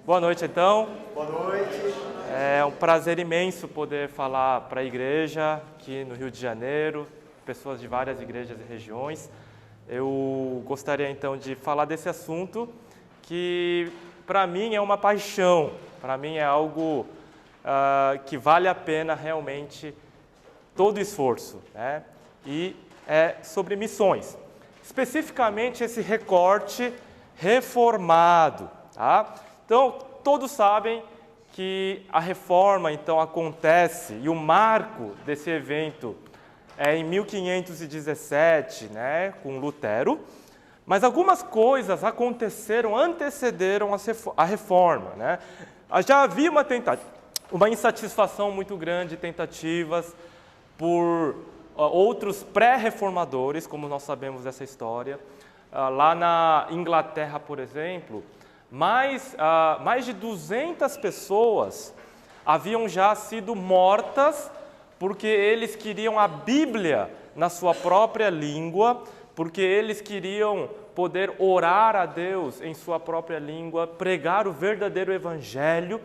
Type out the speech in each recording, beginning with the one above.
Boa noite, então. Boa noite. É um prazer imenso poder falar para a igreja aqui no Rio de Janeiro, pessoas de várias igrejas e regiões. Eu gostaria, então, de falar desse assunto que, para mim, é uma paixão. Para mim, é algo que vale a pena, realmente, todo esforço, né? E é sobre missões. Especificamente, esse recorte reformado, tá? Então, todos sabem que a reforma, então, acontece, e o marco desse evento é em 1517, né, com Lutero, mas algumas coisas aconteceram, antecederam a reforma, né? Já havia uma insatisfação muito grande de tentativas por outros pré-reformadores, como nós sabemos dessa história. Lá na Inglaterra, por exemplo, mais de 200 pessoas haviam já sido mortas porque eles queriam a Bíblia na sua própria língua, porque eles queriam poder orar a Deus em sua própria língua, pregar o verdadeiro evangelho.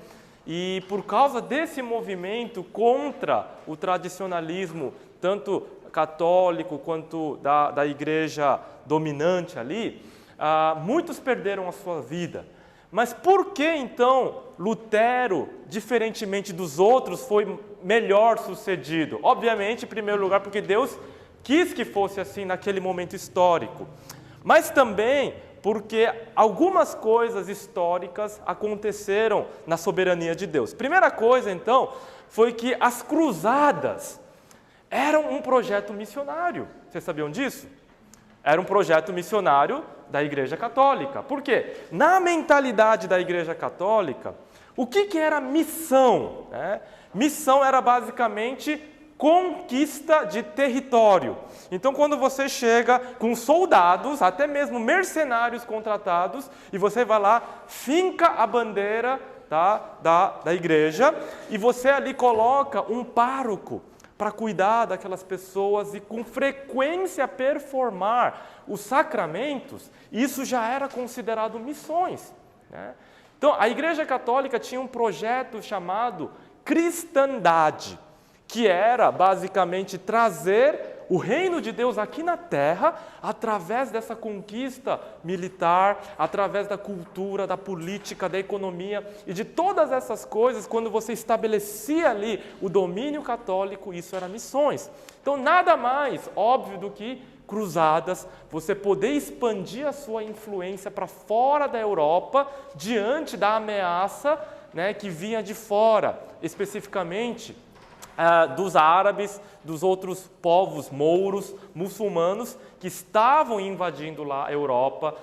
E por causa desse movimento contra o tradicionalismo, tanto católico quanto da igreja dominante ali, muitos perderam a sua vida. Mas por que então Lutero, diferentemente dos outros, foi melhor sucedido? Obviamente, em primeiro lugar, porque Deus quis que fosse assim naquele momento histórico. Mas também porque algumas coisas históricas aconteceram na soberania de Deus. Primeira coisa, então, foi que as cruzadas eram um projeto missionário. Vocês sabiam disso? Era um projeto missionário da Igreja Católica. Por quê? Na mentalidade da Igreja Católica, o que era missão? Missão era basicamente conquista de território. Então, quando você chega com soldados, até mesmo mercenários contratados, e você vai lá, finca a bandeira da igreja, e você ali coloca um pároco para cuidar daquelas pessoas e com frequência performar os sacramentos, isso já era considerado missões, né? Então, a Igreja Católica tinha um projeto chamado cristandade, que era basicamente trazer o reino de Deus aqui na terra através dessa conquista militar, através da cultura, da política, da economia e de todas essas coisas. Quando você estabelecia ali o domínio católico, isso era missões. Então, nada mais óbvio do que cruzadas, você poder expandir a sua influência para fora da Europa, diante da ameaça, né, que vinha de fora, especificamente dos árabes, dos outros povos mouros, muçulmanos, que estavam invadindo lá a Europa,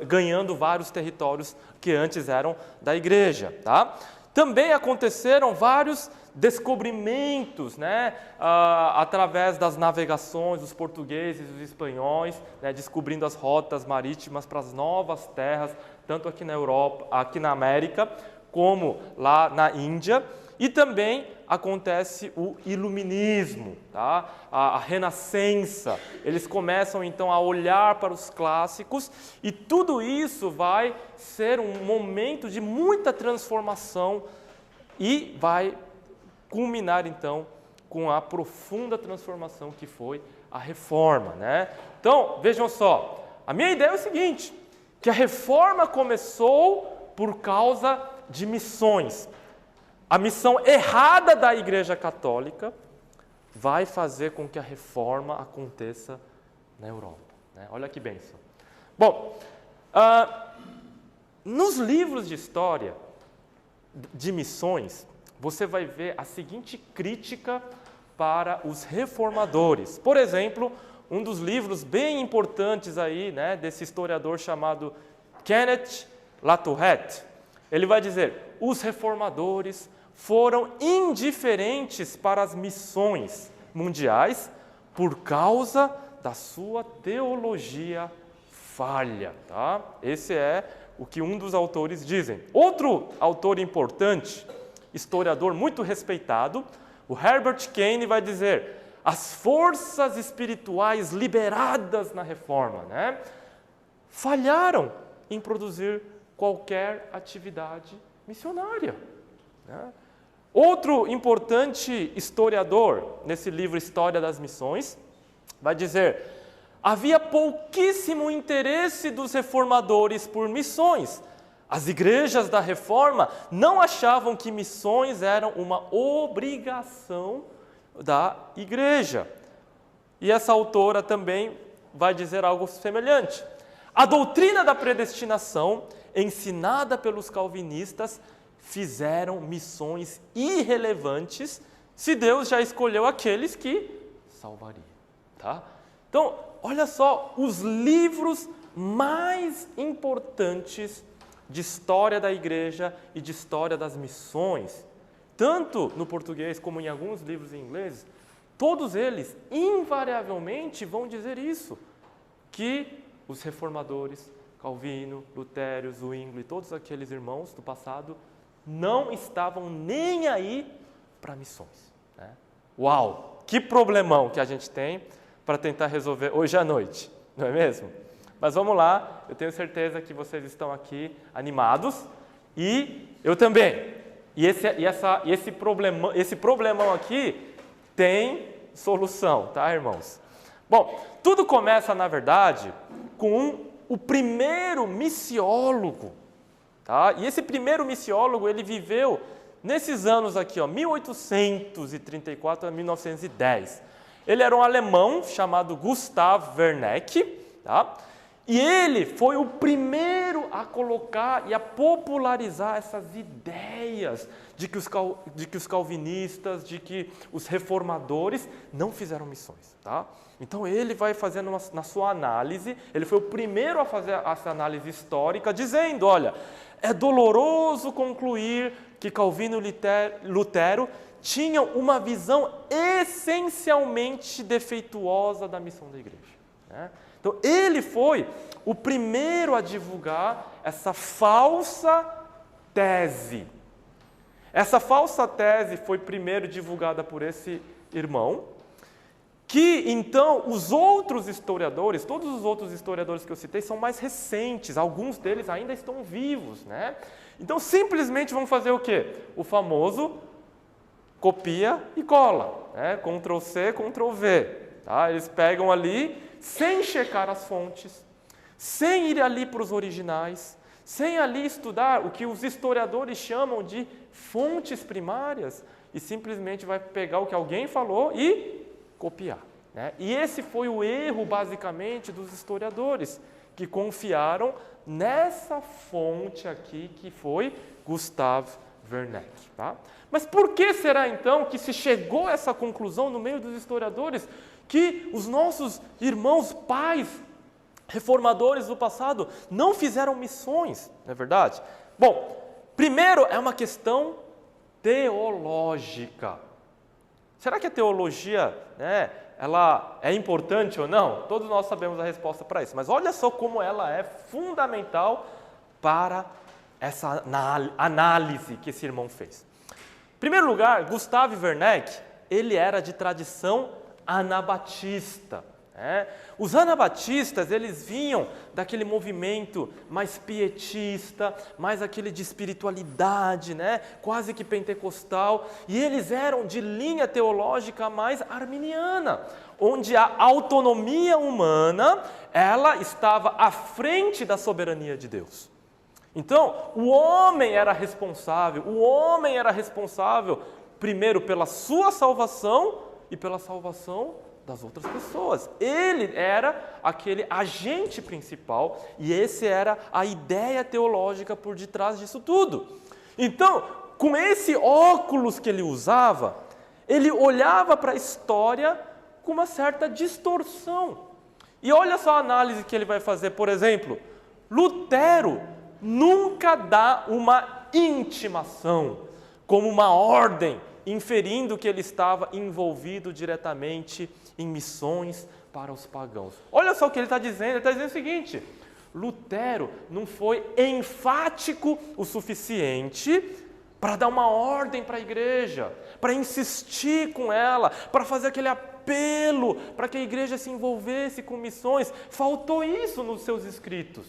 ganhando vários territórios que antes eram da igreja, tá? Também aconteceram vários descobrimentos, né, através das navegações dos portugueses e dos espanhóis, né, descobrindo as rotas marítimas para as novas terras, tanto aqui na Europa, aqui na América, como lá na Índia. E também acontece o iluminismo, tá? A renascença. Eles começam então a olhar para os clássicos e tudo isso vai ser um momento de muita transformação e vai culminar então com a profunda transformação que foi a reforma, né? Então, vejam só, a minha ideia é o seguinte, que a reforma começou por causa de missões. A missão errada da Igreja Católica vai fazer com que a reforma aconteça na Europa, né? Olha que bênção. Bom, nos livros de história de missões, você vai ver a seguinte crítica para os reformadores. Por exemplo, um dos livros bem importantes aí, né, desse historiador chamado Kenneth Latourette, ele vai dizer: os reformadores foram indiferentes para as missões mundiais por causa da sua teologia falha, tá? Esse é o que um dos autores dizem. Outro autor importante, historiador muito respeitado, o Herbert Kane, vai dizer: as forças espirituais liberadas na reforma, né, falharam em produzir qualquer atividade missionária, né? Outro importante historiador, nesse livro História das Missões, vai dizer: havia pouquíssimo interesse dos reformadores por missões. As igrejas da Reforma não achavam que missões eram uma obrigação da igreja. E essa autora também vai dizer algo semelhante. A doutrina da predestinação, ensinada pelos calvinistas, fizeram missões irrelevantes se Deus já escolheu aqueles que salvaria. Tá? Então, olha só, os livros mais importantes de história da igreja e de história das missões, tanto no português como em alguns livros em inglês, todos eles invariavelmente vão dizer isso, que os reformadores, Calvino, Lutero, Zwingli, todos aqueles irmãos do passado, não estavam nem aí para missões, né? Uau, que problemão que a gente tem para tentar resolver hoje à noite, não é mesmo? Mas vamos lá, eu tenho certeza que vocês estão aqui animados e eu também. E esse problemão aqui tem solução, tá, irmãos? Bom, tudo começa, na verdade, com o primeiro missiólogo, tá? E esse primeiro missiólogo, ele viveu nesses anos aqui, ó, 1834 a 1910. Ele era um alemão chamado Gustav Werneck, tá? E ele foi o primeiro a colocar e a popularizar essas ideias de que os calvinistas, de que os reformadores não fizeram missões, tá? Então ele vai fazendo na sua análise, ele foi o primeiro a fazer essa análise histórica, dizendo, olha, é doloroso concluir que Calvino e Lutero tinham uma visão essencialmente defeituosa da missão da igreja, né? Então, ele foi o primeiro a divulgar essa falsa tese. Essa falsa tese foi primeiro divulgada por esse irmão, que então os outros historiadores, todos os outros historiadores que eu citei, são mais recentes, alguns deles ainda estão vivos, né? Então, simplesmente vão fazer o quê? O famoso copia e cola, né? Ctrl+C, Ctrl+V. Tá? Eles pegam ali, sem checar as fontes, sem ir ali para os originais, sem ali estudar o que os historiadores chamam de fontes primárias, e simplesmente vai pegar o que alguém falou e copiar, né? E esse foi o erro, basicamente, dos historiadores, que confiaram nessa fonte aqui, que foi Gustav Werneck. Tá? Mas por que será, então, que se chegou a essa conclusão no meio dos historiadores, que os nossos irmãos pais reformadores do passado não fizeram missões, não é verdade? Bom, primeiro é uma questão teológica. Será que a teologia, né, ela é importante ou não? Todos nós sabemos a resposta para isso, mas olha só como ela é fundamental para essa análise que esse irmão fez. Em primeiro lugar, Gustav Werneck, ele era de tradição anabatista. Os anabatistas, eles vinham daquele movimento mais pietista, mais aquele de espiritualidade, né? Quase que pentecostal, e eles eram de linha teológica mais arminiana, onde a autonomia humana, ela estava à frente da soberania de Deus. Então, o homem era responsável primeiro pela sua salvação e pela salvação das outras pessoas. Ele era aquele agente principal e essa era a ideia teológica por detrás disso tudo. Então, com esse óculos que ele usava, ele olhava para a história com uma certa distorção. E olha só a análise que ele vai fazer, por exemplo, Lutero nunca dá uma intimação, como uma ordem, inferindo que ele estava envolvido diretamente em missões para os pagãos. Olha só o que ele está dizendo, ele está dizendo o seguinte: Lutero não foi enfático o suficiente para dar uma ordem para a igreja, para insistir com ela, para fazer aquele apelo, para que a igreja se envolvesse com missões. Faltou isso nos seus escritos.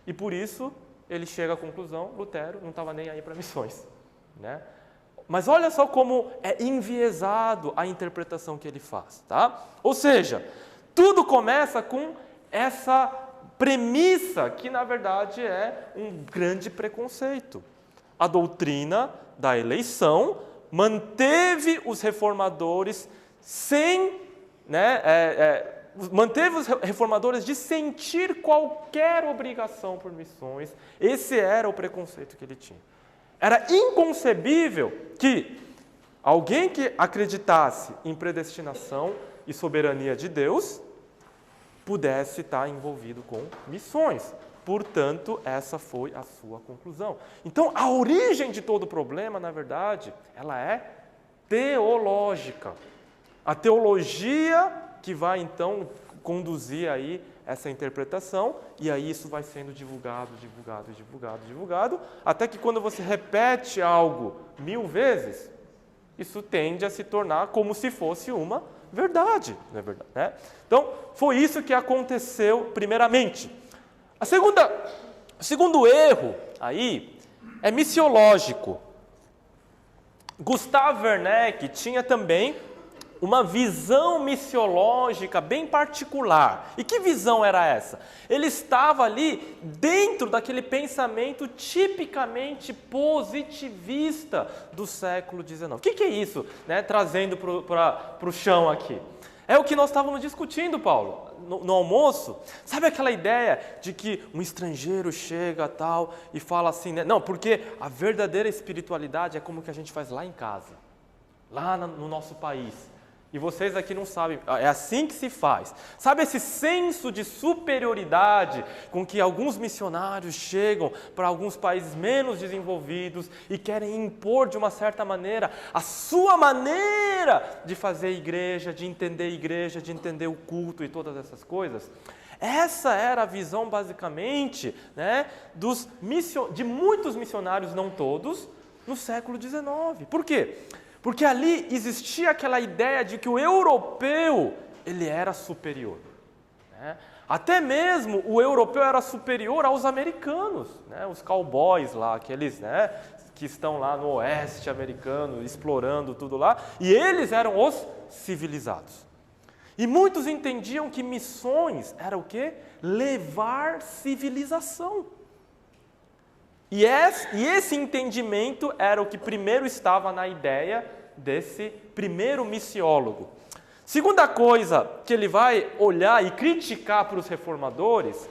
E por isso, ele chega à conclusão, Lutero não estava nem aí para missões, né? Mas olha só como é enviesado a interpretação que ele faz, tá? Ou seja, tudo começa com essa premissa que, na verdade, é um grande preconceito. A doutrina da eleição manteve os reformadores manteve os reformadores de sentir qualquer obrigação por missões. Esse era o preconceito que ele tinha. Era inconcebível que alguém que acreditasse em predestinação e soberania de Deus pudesse estar envolvido com missões. Portanto, essa foi a sua conclusão. Então, a origem de todo o problema, na verdade, ela é teológica. A teologia que vai, então, conduzir aí essa interpretação, e aí isso vai sendo divulgado, até que quando você repete algo 1000 vezes, isso tende a se tornar como se fosse uma verdade, não é verdade, né? Então, foi isso que aconteceu primeiramente. O segundo erro aí é missiológico. Gustav Werneck tinha também uma visão missiológica bem particular. E que visão era essa? Ele estava ali dentro daquele pensamento tipicamente positivista do século XIX. O que é isso, né? Trazendo para o chão aqui? É o que nós estávamos discutindo, Paulo, no almoço. Sabe aquela ideia de que um estrangeiro chega tal e fala assim, né? Não, porque a verdadeira espiritualidade é como que a gente faz lá em casa, lá no nosso país. E vocês aqui não sabem, é assim que se faz. Sabe esse senso de superioridade com que alguns missionários chegam para alguns países menos desenvolvidos e querem impor de uma certa maneira a sua maneira de fazer igreja, de entender o culto e todas essas coisas? Essa era a visão basicamente, né, de muitos missionários, não todos, no século XIX. Por quê? Porque ali existia aquela ideia de que o europeu, ele era superior, né? Até mesmo o europeu era superior aos americanos, né? Os cowboys lá, aqueles, né, que estão lá no oeste americano, explorando tudo lá, e eles eram os civilizados. E muitos entendiam que missões era o quê? Levar civilização. E esse entendimento era o que primeiro estava na ideia desse primeiro missiólogo. Segunda coisa que ele vai olhar e criticar para os reformadores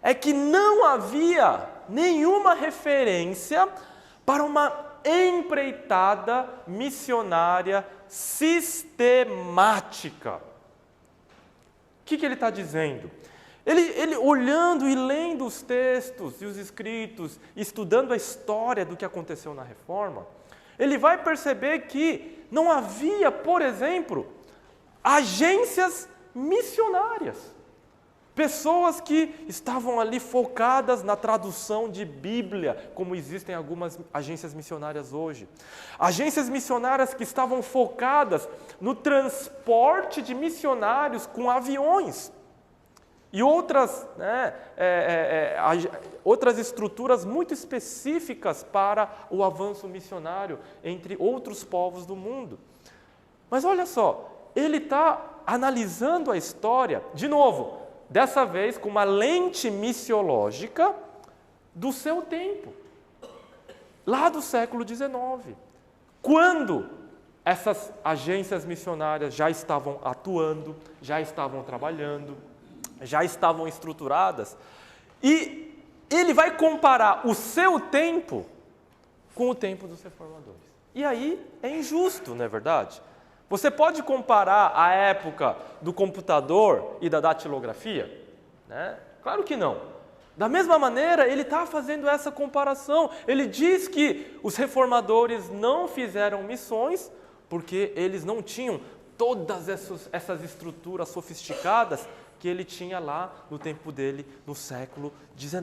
é que não havia nenhuma referência para uma empreitada missionária sistemática. O que ele está dizendo? Ele olhando e lendo os textos e os escritos, estudando a história do que aconteceu na Reforma, ele vai perceber que não havia, por exemplo, agências missionárias. Pessoas que estavam ali focadas na tradução de Bíblia, como existem algumas agências missionárias hoje. Agências missionárias que estavam focadas no transporte de missionários com aviões. E outras, né, outras estruturas muito específicas para o avanço missionário entre outros povos do mundo. Mas olha só, ele está analisando a história, de novo, dessa vez com uma lente missiológica do seu tempo, lá do século XIX, quando essas agências missionárias já estavam atuando, já estavam trabalhando, já estavam estruturadas, e ele vai comparar o seu tempo com o tempo dos reformadores. E aí é injusto, não é verdade? Você pode comparar a época do computador e da datilografia? Né? Claro que não. Da mesma maneira, ele está fazendo essa comparação. Ele diz que os reformadores não fizeram missões porque eles não tinham todas essas estruturas sofisticadas que ele tinha lá no tempo dele, no século XIX.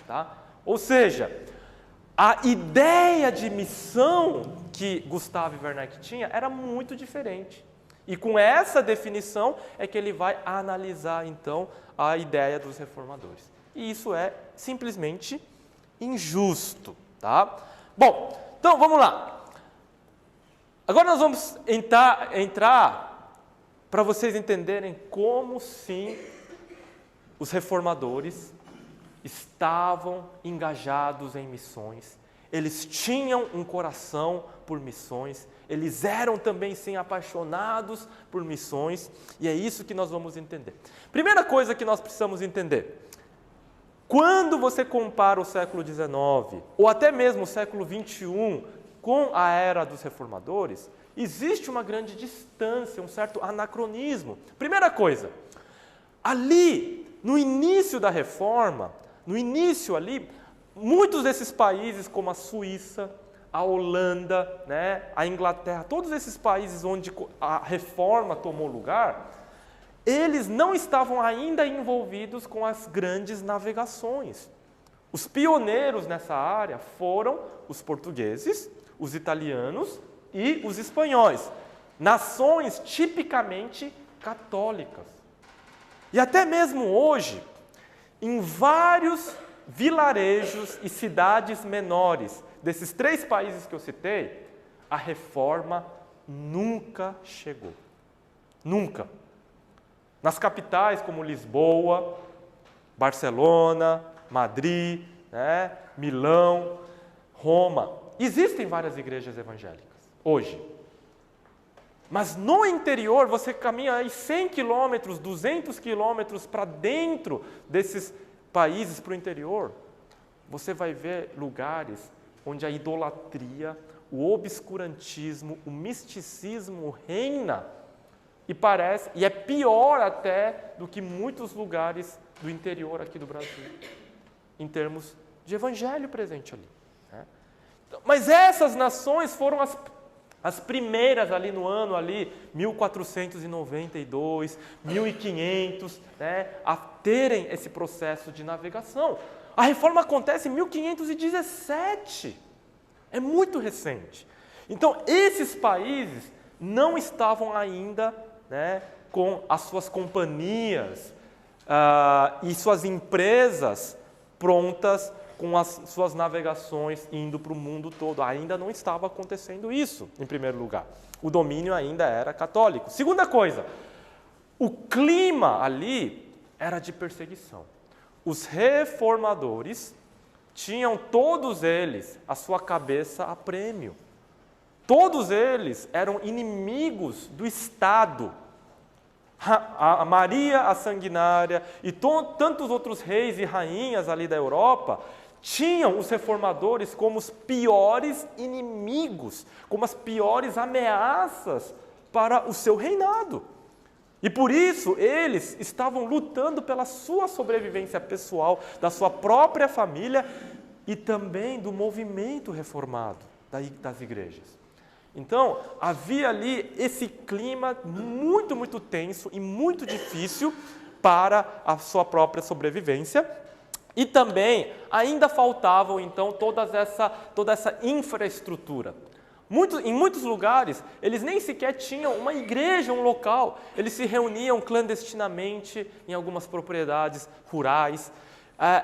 Tá? Ou seja, a ideia de missão que Gustav Werneck tinha era muito diferente. E com essa definição é que ele vai analisar, então, a ideia dos reformadores. E isso é simplesmente injusto, tá? Bom, então vamos lá. Agora nós vamos entrar para vocês entenderem como sim os reformadores estavam engajados em missões. Eles tinham um coração por missões, eles eram também sim apaixonados por missões, e é isso que nós vamos entender. Primeira coisa que nós precisamos entender: quando você compara o século XIX, ou até mesmo o século XXI, com a era dos reformadores, existe uma grande distância, um certo anacronismo. Primeira coisa, ali, no início da reforma, muitos desses países como a Suíça, a Holanda, né, a Inglaterra, todos esses países onde a reforma tomou lugar, eles não estavam ainda envolvidos com as grandes navegações. Os pioneiros nessa área foram os portugueses, os italianos e os espanhóis, nações tipicamente católicas. E até mesmo hoje, em vários vilarejos e cidades menores desses 3 países que eu citei, a reforma nunca chegou. Nunca. Nas capitais como Lisboa, Barcelona, Madrid, né, Milão, Roma, existem várias igrejas evangélicas hoje. Mas no interior, você caminha aí 100 quilômetros, 200 quilômetros para dentro desses países, para o interior, você vai ver lugares onde a idolatria, o obscurantismo, o misticismo reina e é pior até do que muitos lugares do interior aqui do Brasil, em termos de evangelho presente ali. Né? Então, mas essas nações foram as primeiras ali no ano 1492, 1500, né, a terem esse processo de navegação. A reforma acontece em 1517, é muito recente. Então, esses países não estavam ainda, né, com as suas companhias e suas empresas prontas, com as suas navegações indo para o mundo todo. Ainda não estava acontecendo isso, em primeiro lugar. O domínio ainda era católico. Segunda coisa, o clima ali era de perseguição. Os reformadores tinham, todos eles, a sua cabeça a prêmio. Todos eles eram inimigos do Estado. A Maria a Sanguinária e tantos outros reis e rainhas ali da Europa tinham os reformadores como os piores inimigos, como as piores ameaças para o seu reinado. E por isso eles estavam lutando pela sua sobrevivência pessoal, da sua própria família e também do movimento reformado das igrejas. Então, havia ali esse clima muito, muito tenso e muito difícil para a sua própria sobrevivência. E também ainda faltavam, então, toda essa infraestrutura. Em muitos lugares, eles nem sequer tinham uma igreja, um local. Eles se reuniam clandestinamente em algumas propriedades rurais.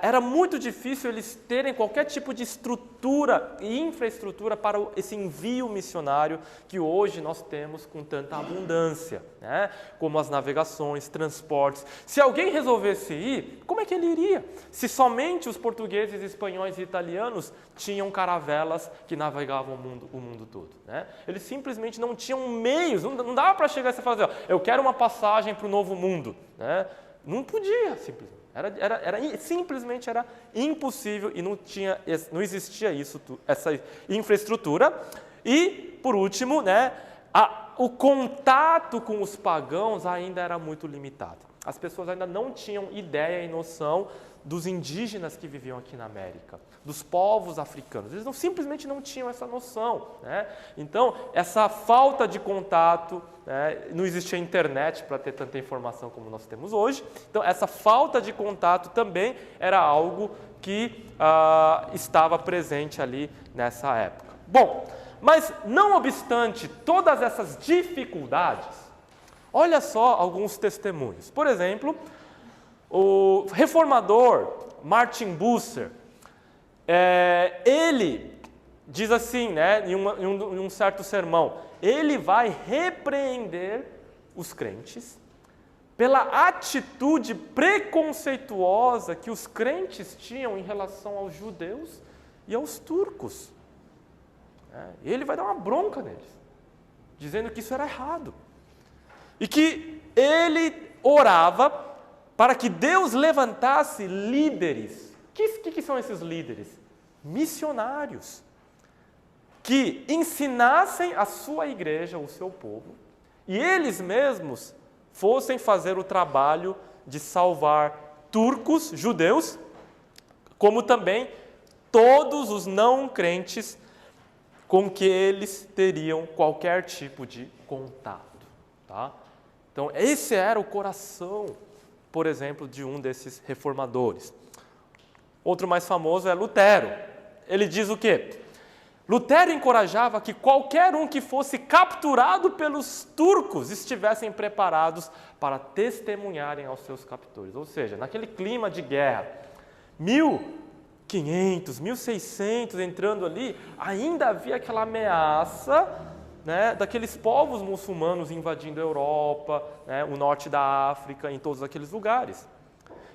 Era muito difícil eles terem qualquer tipo de estrutura e infraestrutura para esse envio missionário que hoje nós temos com tanta abundância, né? Como as navegações, transportes. Se alguém resolvesse ir, como é que ele iria? Se somente os portugueses, espanhóis e italianos tinham caravelas que navegavam o mundo todo, né? Eles simplesmente não tinham meios, não dava para chegar e fazer, ó, eu quero uma passagem para o novo mundo, né? Não podia, simplesmente. Simplesmente era impossível e não existia essa infraestrutura. E, por último, né, o contato com os pagãos ainda era muito limitado. As pessoas ainda não tinham ideia e noção dos indígenas que viviam aqui na América, dos povos africanos. Eles simplesmente não tinham essa noção, né? Então, essa falta de contato, né, não existia internet para ter tanta informação como nós temos hoje. Então, essa falta de contato também era algo que estava presente ali nessa época. Bom, mas não obstante todas essas dificuldades, olha só alguns testemunhos. Por exemplo, o reformador Martin Bucer, ele diz assim, né, em um certo sermão, ele vai repreender os crentes pela atitude preconceituosa que os crentes tinham em relação aos judeus e aos turcos. Ele vai dar uma bronca neles, dizendo que isso era errado. E que ele orava para que Deus levantasse líderes. O que são esses líderes? Missionários. Que ensinassem a sua igreja, o seu povo, e eles mesmos fossem fazer o trabalho de salvar turcos, judeus, como também todos os não crentes com que eles teriam qualquer tipo de contato. Tá? Então, esse era o coração, por exemplo, de um desses reformadores. Outro mais famoso é Lutero. Ele diz o quê? Lutero encorajava que qualquer um que fosse capturado pelos turcos estivessem preparados para testemunharem aos seus captores. Ou seja, naquele clima de guerra, 1500, 1600 entrando ali, ainda havia aquela ameaça, né, daqueles povos muçulmanos invadindo a Europa, né, o norte da África, em todos aqueles lugares.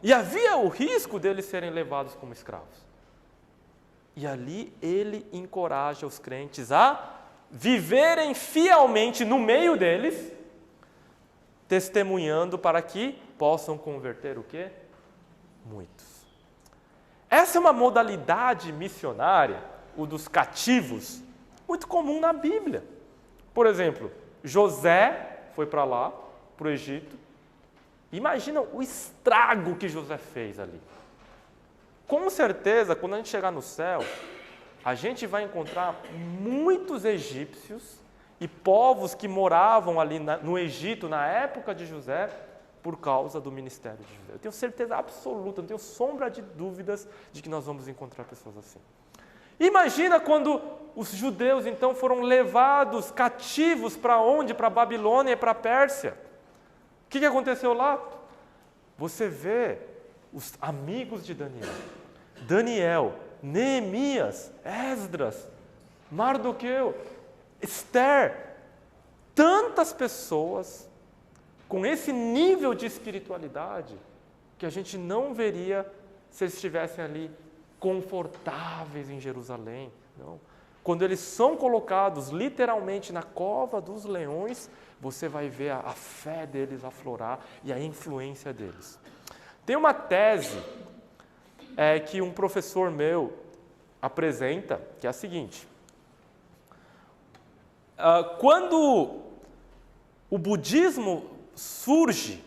E havia o risco deles serem levados como escravos. E ali ele encoraja os crentes a viverem fielmente no meio deles, testemunhando para que possam converter o quê? Muitos. Essa é uma modalidade missionária, o dos cativos, muito comum na Bíblia. Por exemplo, José foi para lá, para o Egito. Imagina o estrago que José fez ali. Com certeza, quando a gente chegar no céu, a gente vai encontrar muitos egípcios e povos que moravam ali no Egito, na época de José, por causa do ministério de José. Eu tenho certeza absoluta, não tenho sombra de dúvidas de que nós vamos encontrar pessoas assim. Imagina quando os judeus, então, foram levados cativos para onde? Para a Babilônia e para a Pérsia. O que aconteceu lá? Você vê os amigos de Daniel, Neemias, Esdras, Mardoqueu, Esther, tantas pessoas com esse nível de espiritualidade que a gente não veria se eles estivessem ali confortáveis em Jerusalém. Não. Quando eles são colocados literalmente na cova dos leões, você vai ver a fé deles aflorar e a influência deles. Tem uma tese que um professor meu apresenta, que é a seguinte. Quando o budismo surge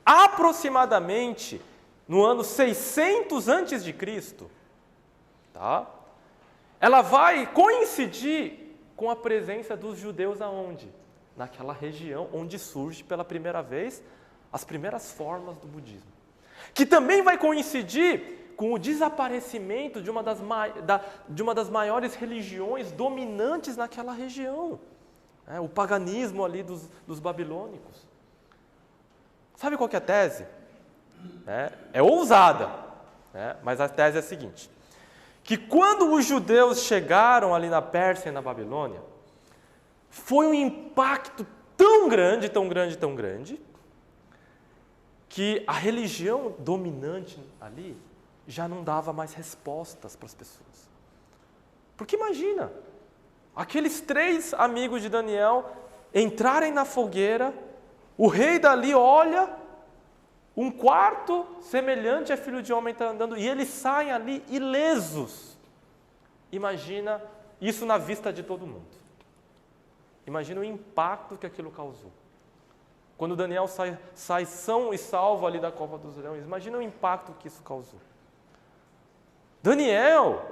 aproximadamente no ano 600 a.C., tá? Ela vai coincidir com a presença dos judeus aonde? Naquela região onde surge pela primeira vez as primeiras formas do budismo. Que também vai coincidir com o desaparecimento de uma das maiores religiões dominantes naquela região. O paganismo ali dos babilônicos. Sabe qual que é a tese? É ousada, mas a tese é a seguinte. Que quando os judeus chegaram ali na Pérsia e na Babilônia, foi um impacto tão grande, tão grande, tão grande, que a religião dominante ali já não dava mais respostas para as pessoas. Porque imagina, aqueles 3 amigos de Daniel entrarem na fogueira, o rei dali olha, um quarto semelhante a filho de homem está andando, e eles saem ali ilesos. Imagina isso na vista de todo mundo. Imagina o impacto que aquilo causou. Quando Daniel sai são e salvo ali da cova dos leões, imagina o impacto que isso causou. Daniel,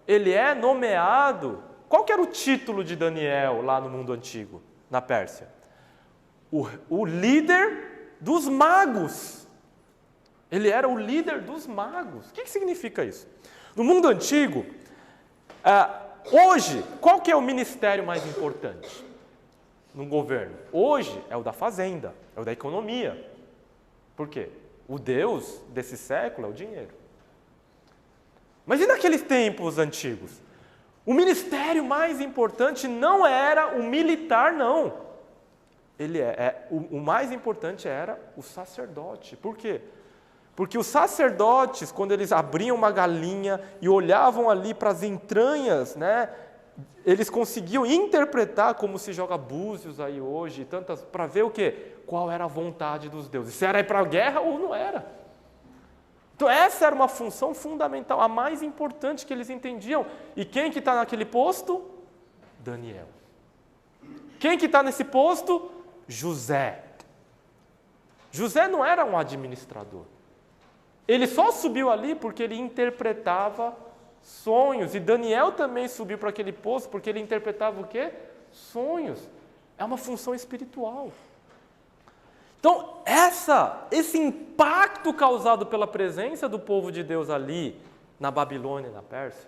ele é nomeado. Qual que era o título de Daniel lá no mundo antigo, na Pérsia? O líder dos magos. Ele era o líder dos magos. O que significa isso? No mundo antigo, hoje, qual que é o ministério mais importante no governo? Hoje é o da fazenda, é o da economia. Por quê? O Deus desse século é o dinheiro. Mas e naqueles tempos antigos? O ministério mais importante não era o militar, não. O mais importante era o sacerdote. Por quê? Porque os sacerdotes, quando eles abriam uma galinha e olhavam ali para as entranhas, né, eles conseguiam interpretar, como se joga búzios aí hoje, para ver o quê? Qual era a vontade dos deuses. Se era ir para a guerra ou não era. Então essa era uma função fundamental, a mais importante que eles entendiam. E quem que está naquele posto? Daniel. Quem que está nesse posto? José. José não era um administrador. Ele só subiu ali porque ele interpretava sonhos. E Daniel também subiu para aquele posto porque ele interpretava o quê? Sonhos. É uma função espiritual. Então, esse impacto causado pela presença do povo de Deus ali, na Babilônia e na Pérsia,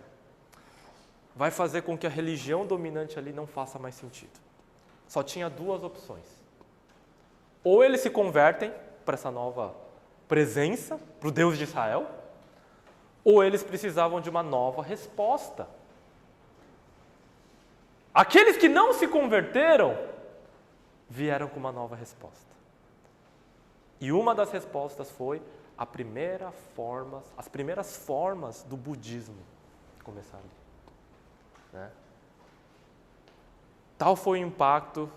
vai fazer com que a religião dominante ali não faça mais sentido. Só tinha duas opções. Ou eles se convertem para essa nova presença, para o Deus de Israel, ou eles precisavam de uma nova resposta. Aqueles que não se converteram, vieram com uma nova resposta. E uma das respostas foi as primeiras formas do budismo começaram ali. Né? Tal foi o impacto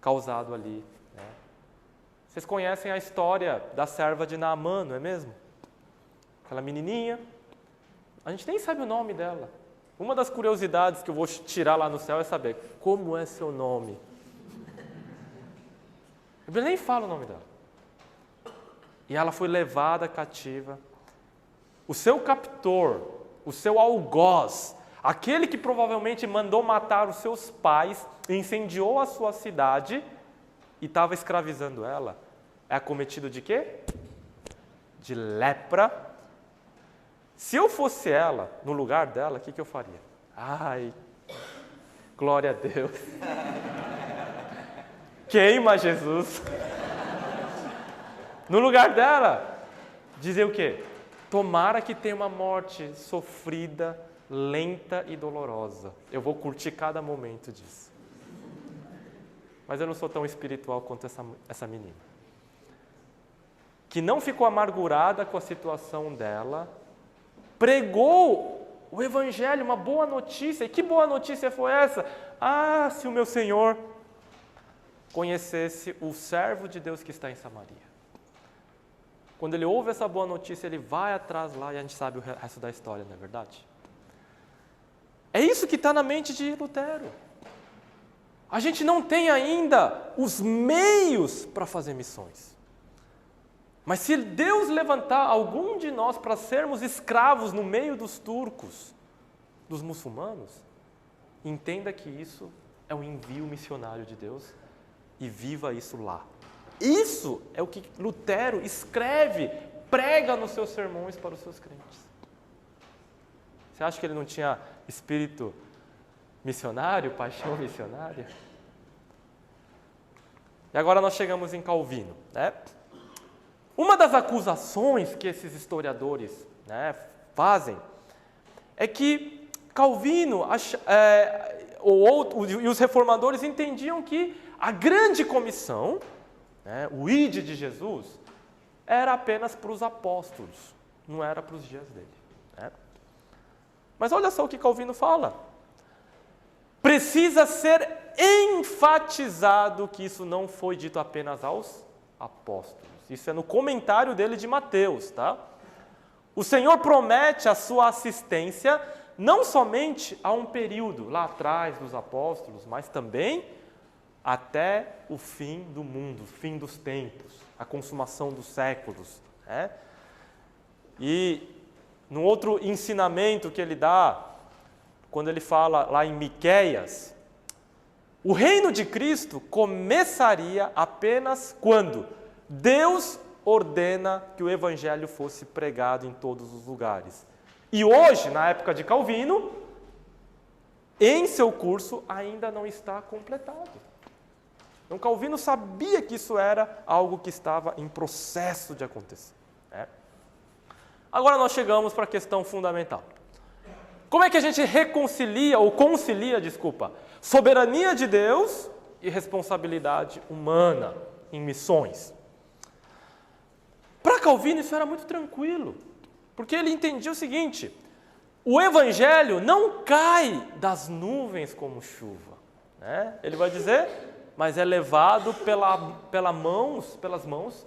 causado ali. Né? Vocês conhecem a história da serva de Naamã, não é mesmo? Aquela menininha, a gente nem sabe o nome dela. Uma das curiosidades que eu vou tirar lá no céu é saber como é seu nome. A Bíblia nem fala o nome dela. E ela foi levada cativa. O seu captor, o seu algoz, aquele que provavelmente mandou matar os seus pais, incendiou a sua cidade e estava escravizando ela, é acometido de quê? De lepra. Se eu fosse ela, no lugar dela, o que eu faria? Ai, glória a Deus. Queima Jesus. No lugar dela, dizer o quê? Tomara que tenha uma morte sofrida, lenta e dolorosa. Eu vou curtir cada momento disso. Mas eu não sou tão espiritual quanto essa menina. Que não ficou amargurada com a situação dela, pregou o evangelho, uma boa notícia. E que boa notícia foi essa? Ah, se o meu Senhor conhecesse o servo de Deus que está em Samaria. Quando ele ouve essa boa notícia, ele vai atrás lá e a gente sabe o resto da história, não é verdade? É isso que está na mente de Lutero. A gente não tem ainda os meios para fazer missões. Mas se Deus levantar algum de nós para sermos escravos no meio dos turcos, dos muçulmanos, entenda que isso é um envio missionário de Deus e viva isso lá. Isso é o que Lutero escreve, prega nos seus sermões para os seus crentes. Você acha que ele não tinha espírito missionário, paixão missionária? E agora nós chegamos em Calvino. Né? Uma das acusações que esses historiadores, né, fazem é que Calvino e os reformadores entendiam que a grande comissão, né, o ide de Jesus, era apenas para os apóstolos, não era para os dias dele. Né? Mas olha só o que Calvino fala. Precisa ser enfatizado que isso não foi dito apenas aos apóstolos. Isso é no comentário dele de Mateus, tá? O Senhor promete a sua assistência não somente a um período lá atrás dos apóstolos, mas também até o fim do mundo, o fim dos tempos, a consumação dos séculos. Né? E no outro ensinamento que ele dá, quando ele fala lá em Miqueias, o reino de Cristo começaria apenas quando Deus ordena que o evangelho fosse pregado em todos os lugares. E hoje, na época de Calvino, em seu curso ainda não está completado. Então Calvino sabia que isso era algo que estava em processo de acontecer. Né? Agora nós chegamos para a questão fundamental. Como é que a gente reconcilia, ou concilia, soberania de Deus e responsabilidade humana em missões? Para Calvino isso era muito tranquilo, porque ele entendia o seguinte: o Evangelho não cai das nuvens como chuva, né? Ele vai dizer, mas é levado pelas mãos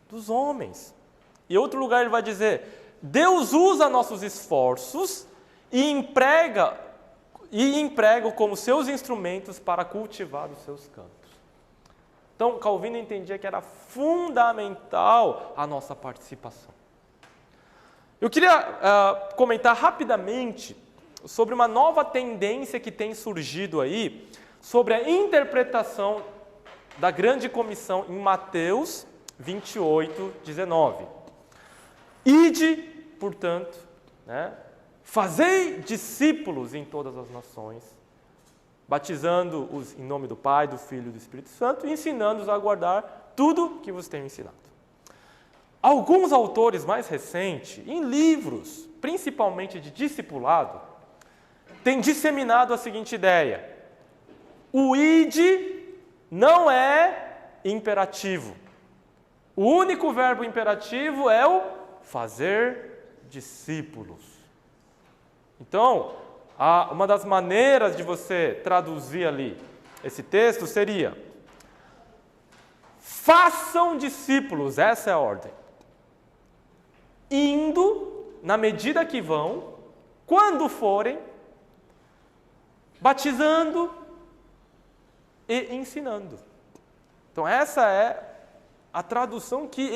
dos homens. E outro lugar ele vai dizer, Deus usa nossos esforços e emprega como seus instrumentos para cultivar os seus campos. Então, Calvino entendia que era fundamental a nossa participação. Eu queria comentar rapidamente sobre uma nova tendência que tem surgido aí, sobre a interpretação da grande comissão em Mateus 28, 19. Ide, portanto, fazei discípulos em todas as nações, batizando-os em nome do Pai, do Filho e do Espírito Santo, e ensinando-os a guardar tudo que vos tenho ensinado. Alguns autores mais recentes, em livros, principalmente de discipulado, têm disseminado a seguinte ideia: o ide não é imperativo. O único verbo imperativo é o fazer discípulos. Então, uma das maneiras de você traduzir ali esse texto seria: façam discípulos, essa é a ordem. Indo, na medida que vão, quando forem, batizando e ensinando. Então essa é a tradução que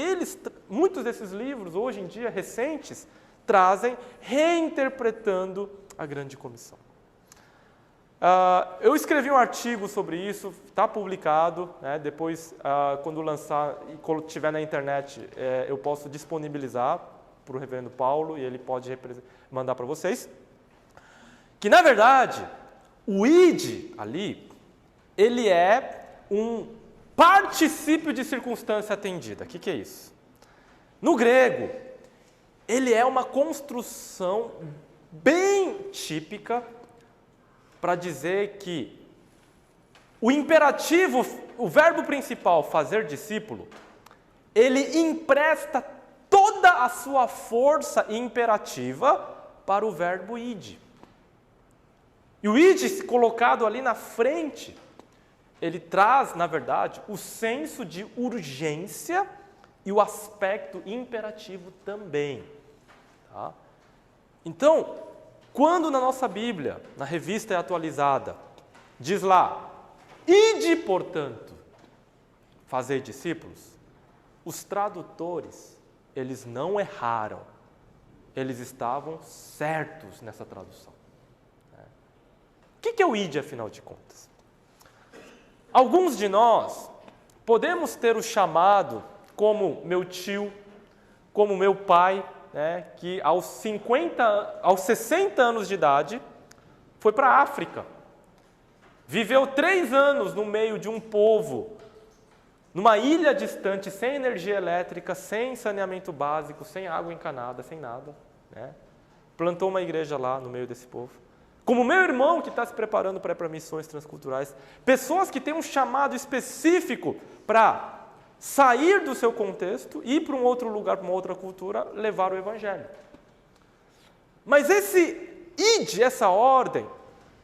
muitos desses livros, hoje em dia, recentes, trazem, reinterpretando a grande comissão. Eu escrevi um artigo sobre isso, está publicado, depois, quando lançar e quando estiver na internet, eu posso disponibilizar para o reverendo Paulo e ele pode mandar para vocês, que na verdade, o ide ali, ele é um particípio de circunstância atendida. O que é isso? No grego, ele é uma construção bem típica para dizer que o imperativo, o verbo principal, fazer discípulo, ele empresta toda a sua força imperativa para o verbo ide. E o ide, colocado ali na frente, ele traz, na verdade, o senso de urgência e o aspecto imperativo também. Tá? Então, quando na nossa Bíblia, na revista é atualizada, diz lá, ide, portanto, fazer discípulos, os tradutores, eles não erraram, eles estavam certos nessa tradução. O que é o ide, afinal de contas? Alguns de nós podemos ter o chamado, como meu tio, como meu pai, que aos 60 anos de idade, foi para a África. Viveu 3 anos no meio de um povo, numa ilha distante, sem energia elétrica, sem saneamento básico, sem água encanada, sem nada. Plantou uma igreja lá no meio desse povo. Como meu irmão que está se preparando para ir para missões transculturais. Pessoas que têm um chamado específico para sair do seu contexto, ir para um outro lugar, para uma outra cultura, levar o Evangelho. Mas esse ide, essa ordem,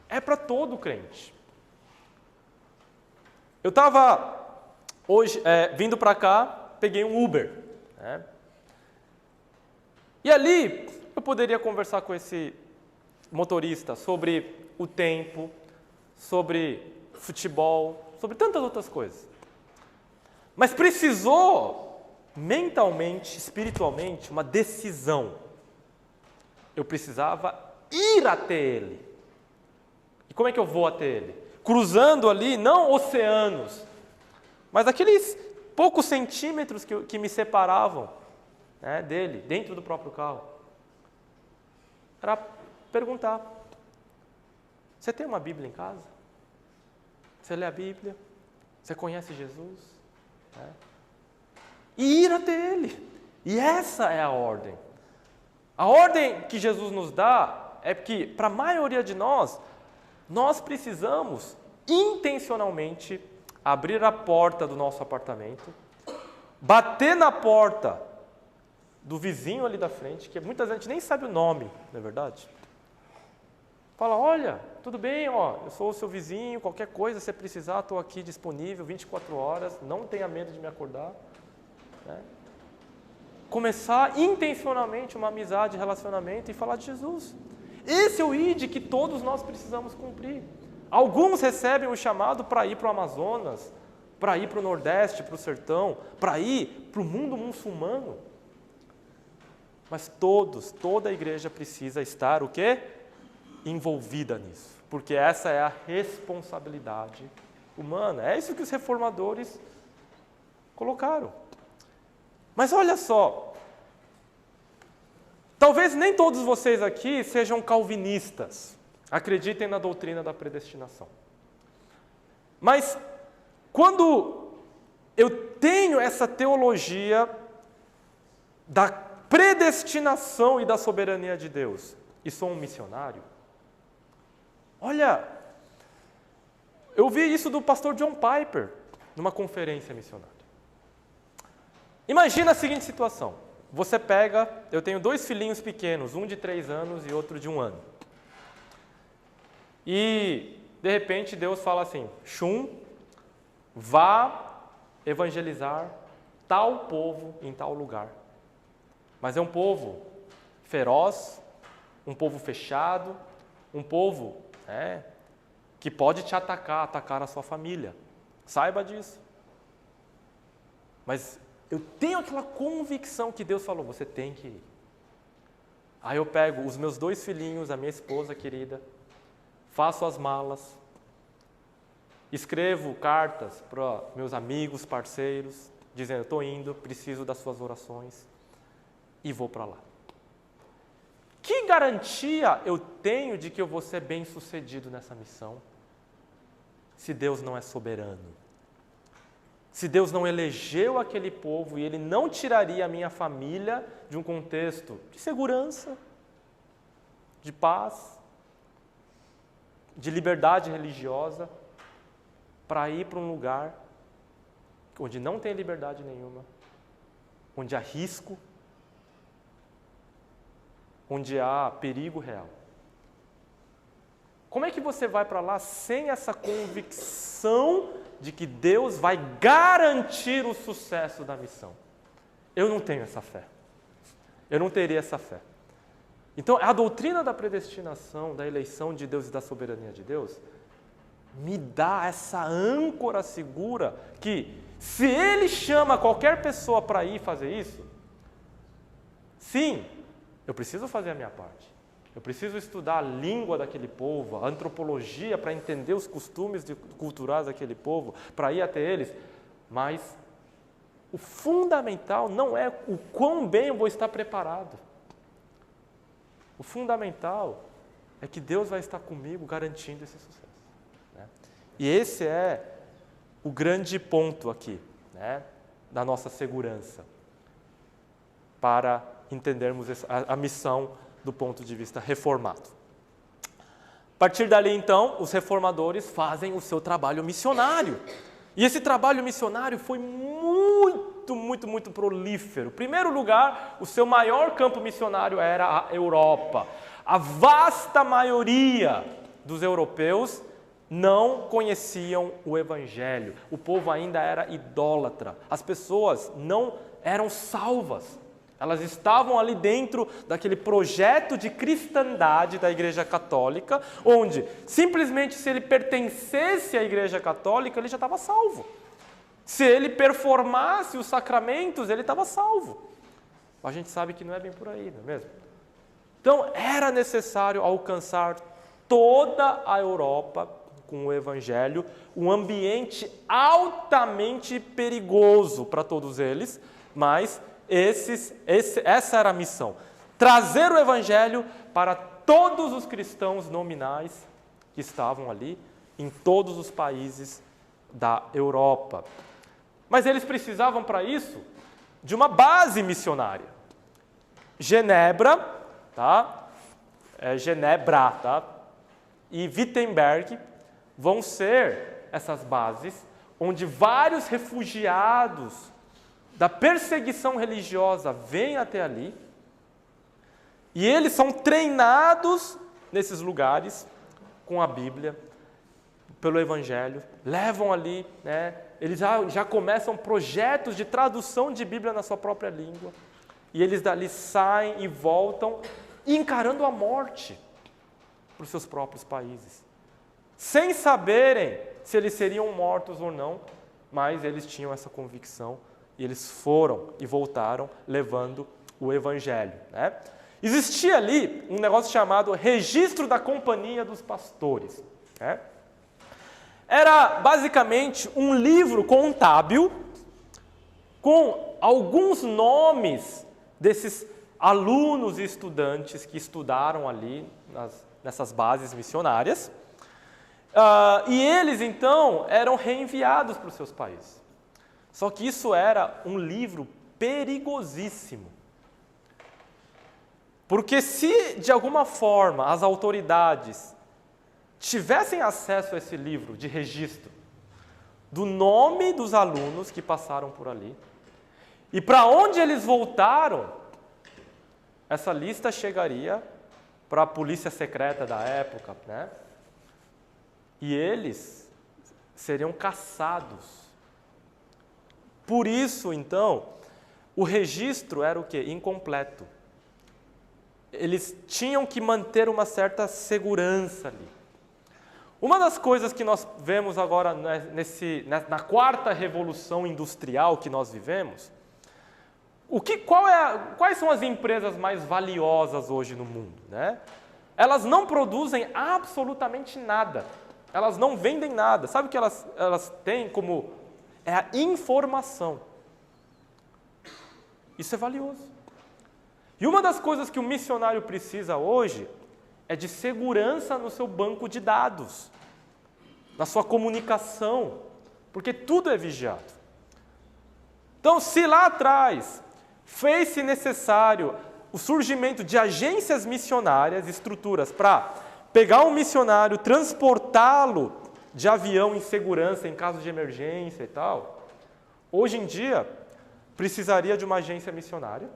é para todo crente. Eu estava hoje, vindo para cá, peguei um Uber. E ali eu poderia conversar com esse motorista sobre o tempo, sobre futebol, sobre tantas outras coisas. Mas precisou, mentalmente, espiritualmente, uma decisão. Eu precisava ir até ele. E como é que eu vou até ele? Cruzando ali, não oceanos, mas aqueles poucos centímetros que me separavam dele, dentro do próprio carro. Era perguntar: você tem uma Bíblia em casa? Você lê a Bíblia? Você conhece Jesus? E ir até ele. E essa é a ordem. A ordem que Jesus nos dá é que, para a maioria de nós precisamos intencionalmente abrir a porta do nosso apartamento, bater na porta do vizinho ali da frente, que muita gente nem sabe o nome, não é verdade? Fala, olha, tudo bem, ó, eu sou o seu vizinho, qualquer coisa, se você precisar, estou aqui disponível 24 horas, não tenha medo de me acordar. Né? Começar intencionalmente uma amizade, relacionamento e falar de Jesus. Esse é o ID que todos nós precisamos cumprir. Alguns recebem o chamado para ir para o Amazonas, para ir para o Nordeste, para o Sertão, para ir para o mundo muçulmano. Mas toda a igreja precisa estar o quê? Envolvida nisso. Porque essa é a responsabilidade humana. É isso que os reformadores colocaram. Mas olha só, talvez nem todos vocês aqui sejam calvinistas, acreditem na doutrina da predestinação. Mas quando eu tenho essa teologia da predestinação e da soberania de Deus e sou um missionário, olha, eu vi isso do pastor John Piper numa conferência missionária. Imagina a seguinte situação, você pega, eu tenho 2 filhinhos pequenos, um de 3 anos e outro de 1 ano. E, de repente, Deus fala assim, Shum, vá evangelizar tal povo em tal lugar. Mas é um povo feroz, um povo fechado, um povo que pode te atacar a sua família. Saiba disso. Mas eu tenho aquela convicção que Deus falou, você tem que ir. Aí eu pego os meus 2 filhinhos, a minha esposa querida, faço as malas, escrevo cartas para meus amigos, parceiros, dizendo, estou indo, preciso das suas orações, e vou para lá. Que garantia eu tenho de que eu vou ser bem-sucedido nessa missão, se Deus não é soberano? Se Deus não elegeu aquele povo e Ele não tiraria a minha família de um contexto de segurança, de paz, de liberdade religiosa, para ir para um lugar onde não tem liberdade nenhuma, onde há risco, onde há perigo real. Como é que você vai para lá sem essa convicção de que Deus vai garantir o sucesso da missão? Eu não tenho essa fé. Eu não teria essa fé. Então, a doutrina da predestinação, da eleição de Deus e da soberania de Deus, me dá essa âncora segura que, se Ele chama qualquer pessoa para ir fazer isso, sim, eu preciso fazer a minha parte. Eu preciso estudar a língua daquele povo, a antropologia para entender os costumes culturais daquele povo, para ir até eles. Mas o fundamental não é o quão bem eu vou estar preparado. O fundamental é que Deus vai estar comigo garantindo esse sucesso. Né? E esse é o grande ponto aqui, né, da nossa segurança, para entendermos a missão do ponto de vista reformado. A partir dali, então, os reformadores fazem o seu trabalho missionário. E esse trabalho missionário foi muito prolífero. Em primeiro lugar, o seu maior campo missionário era a Europa. A vasta maioria dos europeus não conheciam o Evangelho. O povo ainda era idólatra. As pessoas não eram salvas. Elas estavam ali dentro daquele projeto de cristandade da Igreja Católica, onde simplesmente se ele pertencesse à Igreja Católica, ele já estava salvo. Se ele performasse os sacramentos, ele estava salvo. A gente sabe que não é bem por aí, não é mesmo? Então, era necessário alcançar toda a Europa com o Evangelho, um ambiente altamente perigoso para todos eles, mas essa era a missão, trazer o Evangelho para todos os cristãos nominais que estavam ali, em todos os países da Europa. Mas eles precisavam para isso de uma base missionária. Genebra tá? Genebra, tá? E Wittenberg vão ser essas bases onde vários refugiados da perseguição religiosa vêm até ali e eles são treinados nesses lugares com a Bíblia, pelo Evangelho, levam ali, né? Eles já começam projetos de tradução de Bíblia na sua própria língua e eles dali saem e voltam encarando a morte para os seus próprios países, sem saberem se eles seriam mortos ou não, mas eles tinham essa convicção e eles foram e voltaram levando o Evangelho, né? Existia ali um negócio chamado Registro da Companhia dos Pastores, né? Era basicamente um livro contábil com alguns nomes desses alunos e estudantes que estudaram ali nessas bases missionárias. E eles, então, eram reenviados para os seus países. Só que isso era um livro perigosíssimo. Porque se, de alguma forma, as autoridades tivessem acesso a esse livro de registro do nome dos alunos que passaram por ali e para onde eles voltaram, essa lista chegaria para a polícia secreta da época, né? E eles seriam caçados. Por isso, então, o registro era o quê? Incompleto. Eles tinham que manter uma certa segurança ali. Uma das coisas que nós vemos agora na quarta revolução industrial que nós vivemos, quais são as empresas mais valiosas hoje no mundo, né? Elas não produzem absolutamente nada. Elas não vendem nada. Sabe o que elas têm como? É a informação. Isso é valioso. E uma das coisas que o missionário precisa hoje é de segurança no seu banco de dados, na sua comunicação, porque tudo é vigiado. Então, se lá atrás fez-se necessário o surgimento de agências missionárias, estruturas para pegar um missionário, transportá-lo de avião em segurança em caso de emergência e tal, hoje em dia precisaria de uma agência missionária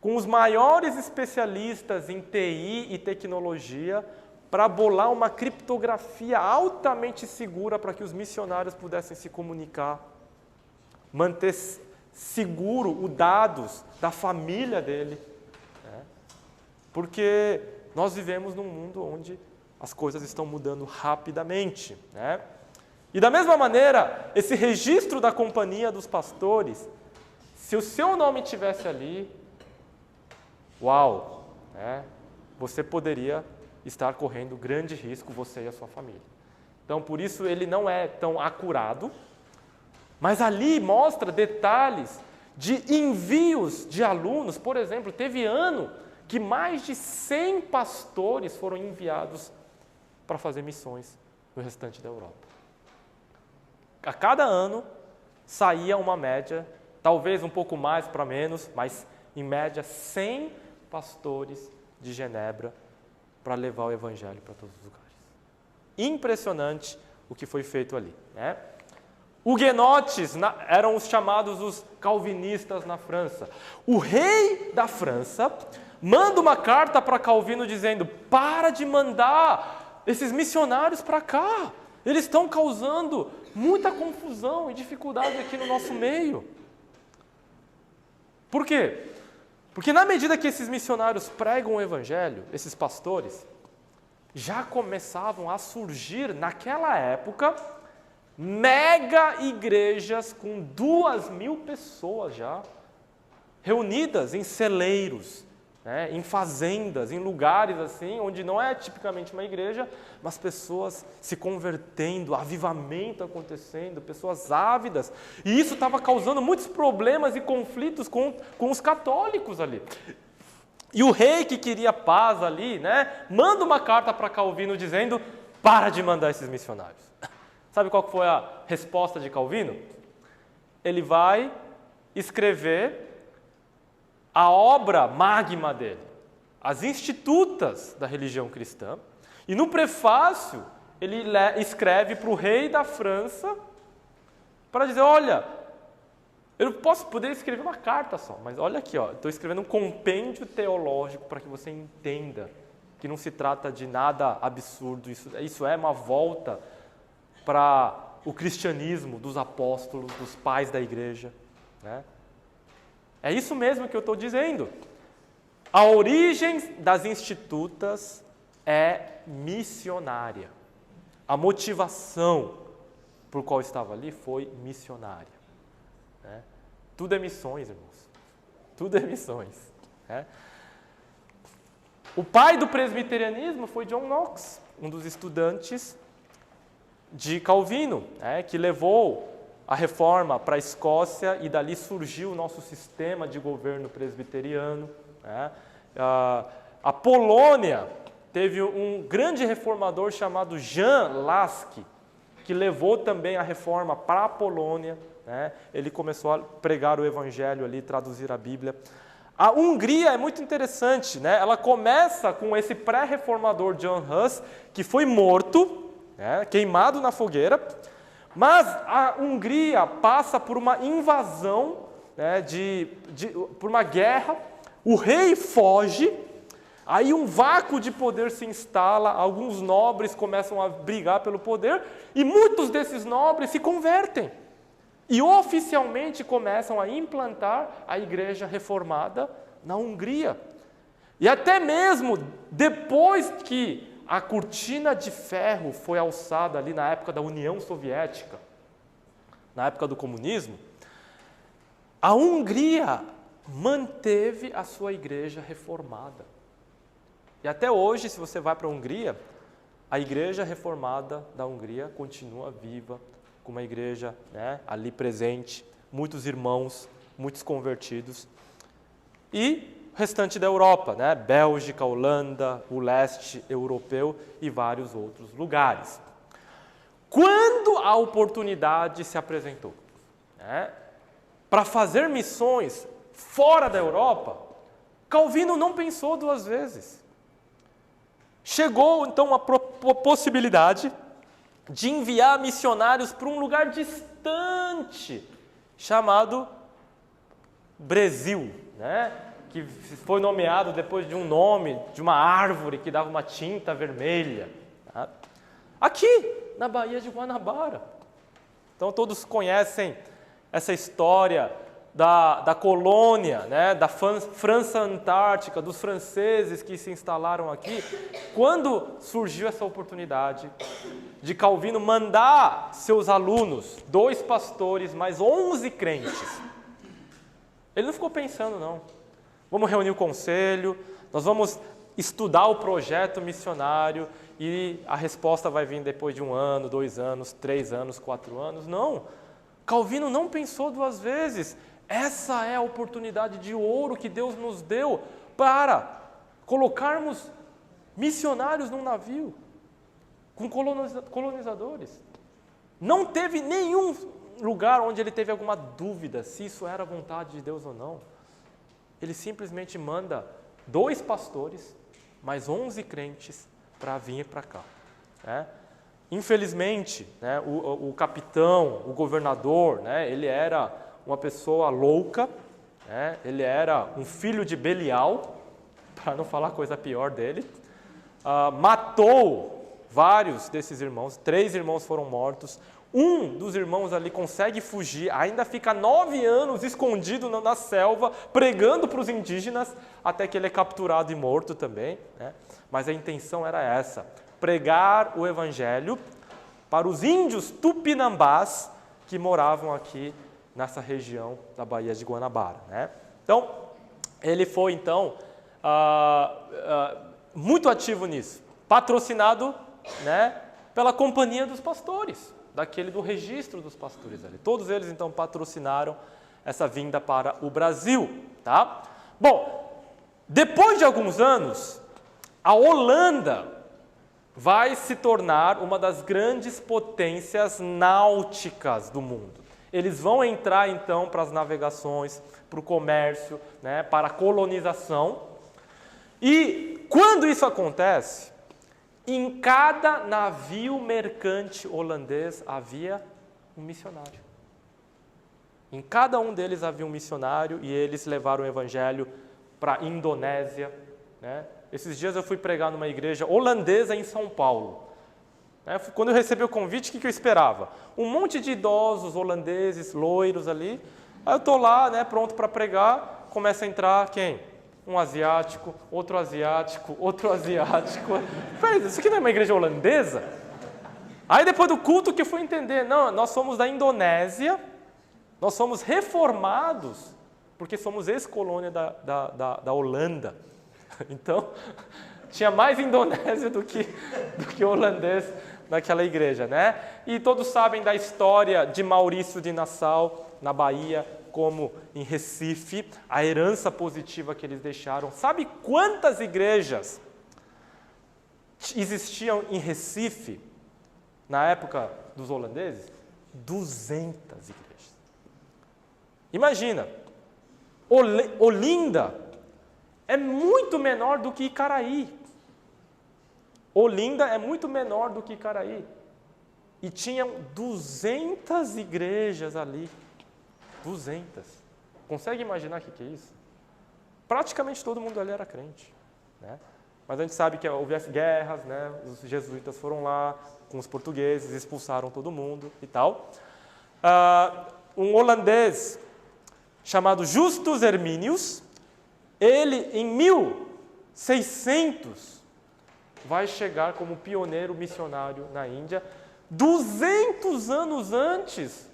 com os maiores especialistas em TI e tecnologia para bolar uma criptografia altamente segura para que os missionários pudessem se comunicar, manter seguro os dados da família dele, né? Porque nós vivemos num mundo onde as coisas estão mudando rapidamente, né? E da mesma maneira, esse registro da companhia dos pastores, se o seu nome estivesse ali, uau, né? Você poderia estar correndo grande risco, você e a sua família. Então, por isso, ele não é tão acurado, mas ali mostra detalhes de envios de alunos. Por exemplo, teve ano que mais de 100 pastores foram enviados para fazer missões no restante da Europa. A cada ano saía uma média, talvez um pouco mais para menos, mas em média 100 pastores de Genebra para levar o Evangelho para todos os lugares. Impressionante o que foi feito ali, né? Huguenotes eram os chamados os calvinistas na França. O rei da França manda uma carta para Calvino dizendo: para de mandar esses missionários para cá. Eles estão causando muita confusão e dificuldade aqui no nosso meio. Por quê? Porque na medida que esses missionários pregam o Evangelho, esses pastores, já começavam a surgir, naquela época, mega igrejas com 2.000 pessoas já, reunidas em celeiros, né, em fazendas, em lugares assim, onde não é tipicamente uma igreja, mas pessoas se convertendo, avivamento acontecendo, pessoas ávidas. E isso estava causando muitos problemas e conflitos com os católicos ali. E o rei que queria paz ali, né, manda uma carta para Calvino dizendo: para de mandar esses missionários. Sabe qual foi a resposta de Calvino? Ele vai escrever a obra magma dele, as institutas da religião cristã, e no prefácio ele escreve para o rei da França para dizer, olha, eu poderia escrever uma carta só, mas olha aqui, estou escrevendo um compêndio teológico para que você entenda que não se trata de nada absurdo, isso é uma volta para o cristianismo dos apóstolos, dos pais da igreja, né? É isso mesmo que eu estou dizendo. A origem das institutas é missionária. A motivação por qual estava ali foi missionária, né? Tudo é missões, irmãos. Tudo é missões, né? O pai do presbiterianismo foi John Knox, um dos estudantes de Calvino, né, que levou a reforma para a Escócia e dali surgiu o nosso sistema de governo presbiteriano, né? A Polônia teve um grande reformador chamado Jan Laski, que levou também a reforma para a Polônia, né? Ele começou a pregar o evangelho ali, traduzir a Bíblia. A Hungria é muito interessante, né? Ela começa com esse pré-reformador John Hus, que foi morto, né, queimado na fogueira, mas a Hungria passa por uma invasão, né, por uma guerra, o rei foge, aí um vácuo de poder se instala, alguns nobres começam a brigar pelo poder, e muitos desses nobres se convertem. E oficialmente começam a implantar a igreja reformada na Hungria. E até mesmo depois que a cortina de ferro foi alçada ali na época da União Soviética, na época do comunismo, a Hungria manteve a sua igreja reformada. E até hoje, se você vai para a Hungria, a igreja reformada da Hungria continua viva, com uma igreja, né, ali presente, muitos irmãos, muitos convertidos. E o restante da Europa, né, Bélgica, Holanda, o leste europeu e vários outros lugares. Quando a oportunidade se apresentou, né, para fazer missões fora da Europa, Calvino não pensou duas vezes. Chegou então uma possibilidade de enviar missionários para um lugar distante, chamado Brasil, né? Que foi nomeado depois de um nome, de uma árvore que dava uma tinta vermelha. Tá? Aqui, na Baía de Guanabara. Então todos conhecem essa história da colônia, né, da França Antártica, dos franceses que se instalaram aqui. Quando surgiu essa oportunidade de Calvino mandar seus alunos, 2 pastores, mais 11 crentes, ele não ficou pensando, não. Vamos reunir o conselho, nós vamos estudar o projeto missionário e a resposta vai vir depois de 1 ano, 2 anos, 3 anos, 4 anos. Não, Calvino não pensou duas vezes. Essa é a oportunidade de ouro que Deus nos deu para colocarmos missionários num navio com colonizadores. Não teve nenhum lugar onde ele teve alguma dúvida se isso era a vontade de Deus ou não. Ele simplesmente manda 2 pastores, mais 11 crentes para vir para cá. Né? Infelizmente, né, o capitão, o governador, né, ele era uma pessoa louca, né? Ele era um filho de Belial, para não falar coisa pior dele, matou vários desses irmãos, 3 irmãos foram mortos, um dos irmãos ali consegue fugir, ainda fica 9 anos escondido na selva, pregando para os indígenas, até que ele é capturado e morto também, né? Mas a intenção era essa, pregar o evangelho para os índios tupinambás que moravam aqui nessa região da Baía de Guanabara, né? Então, ele foi, então, muito ativo nisso, patrocinado, né, pela Companhia dos Pastores, do registro dos pastores ali. Todos eles, então, patrocinaram essa vinda para o Brasil, tá? Bom, depois de alguns anos, a Holanda vai se tornar uma das grandes potências náuticas do mundo. Eles vão entrar, então, para as navegações, para o comércio, né, para a colonização. E quando isso acontece, em cada navio mercante holandês havia um missionário. Em cada um deles havia um missionário e eles levaram o evangelho para a Indonésia, né? Esses dias eu fui pregar numa igreja holandesa em São Paulo. Quando eu recebi o convite, o que eu esperava? Um monte de idosos holandeses, loiros ali. Aí eu estou lá, né, pronto para pregar, começa a entrar quem? Um asiático, outro asiático, outro asiático. Peraí, isso aqui não é uma igreja holandesa? Aí depois do culto que eu fui entender, não, nós somos da Indonésia, nós somos reformados, porque somos ex-colônia da Holanda. Então, tinha mais indonésio do que holandês naquela igreja, né? E todos sabem da história de Maurício de Nassau, na Bahia, como em Recife, a herança positiva que eles deixaram. Sabe quantas igrejas existiam em Recife, na época dos holandeses? 200 igrejas. Imagina, Olinda é muito menor do que Icaraí. Olinda é muito menor do que Icaraí. E tinham 200 igrejas ali. 200. Consegue imaginar o que é isso? Praticamente todo mundo ali era crente, né? Mas a gente sabe que houve as guerras, né? Os jesuítas foram lá com os portugueses, expulsaram todo mundo e tal. Um holandês chamado Justus Herminius, ele em 1600 vai chegar como pioneiro missionário na Índia, 200 anos antes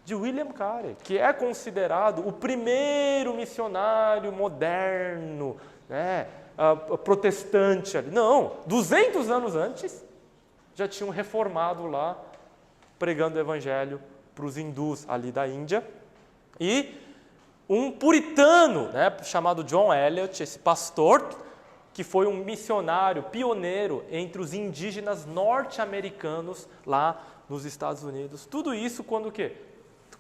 de William Carey, que é considerado o primeiro missionário moderno, né, protestante. Não, 200 anos antes, já tinham reformado lá, pregando o evangelho para os hindus ali da Índia. E um puritano, né, chamado John Eliot, esse pastor, que foi um missionário pioneiro entre os indígenas norte-americanos lá nos Estados Unidos. Tudo isso quando o quê?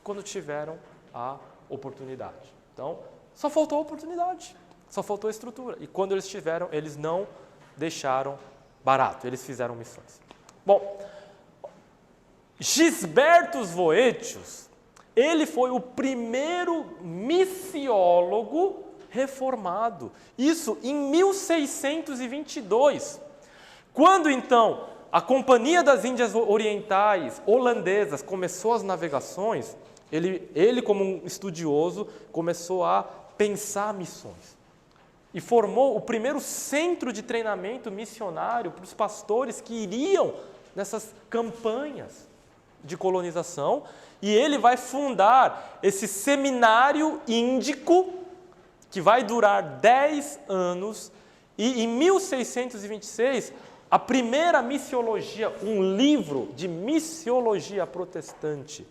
Quando tiveram a oportunidade. Então, só faltou a oportunidade, só faltou a estrutura. E quando eles tiveram, eles não deixaram barato, eles fizeram missões. Bom, Gisbertus Voetius, ele foi o primeiro missiólogo reformado. Isso em 1622. Quando então a Companhia das Índias Orientais holandesas começou as navegações, ele como um estudioso começou a pensar missões. E formou o primeiro centro de treinamento missionário para os pastores que iriam nessas campanhas de colonização. E ele vai fundar esse seminário índico que vai durar 10 anos. E em 1626, a primeira missiologia, um livro de missiologia protestante,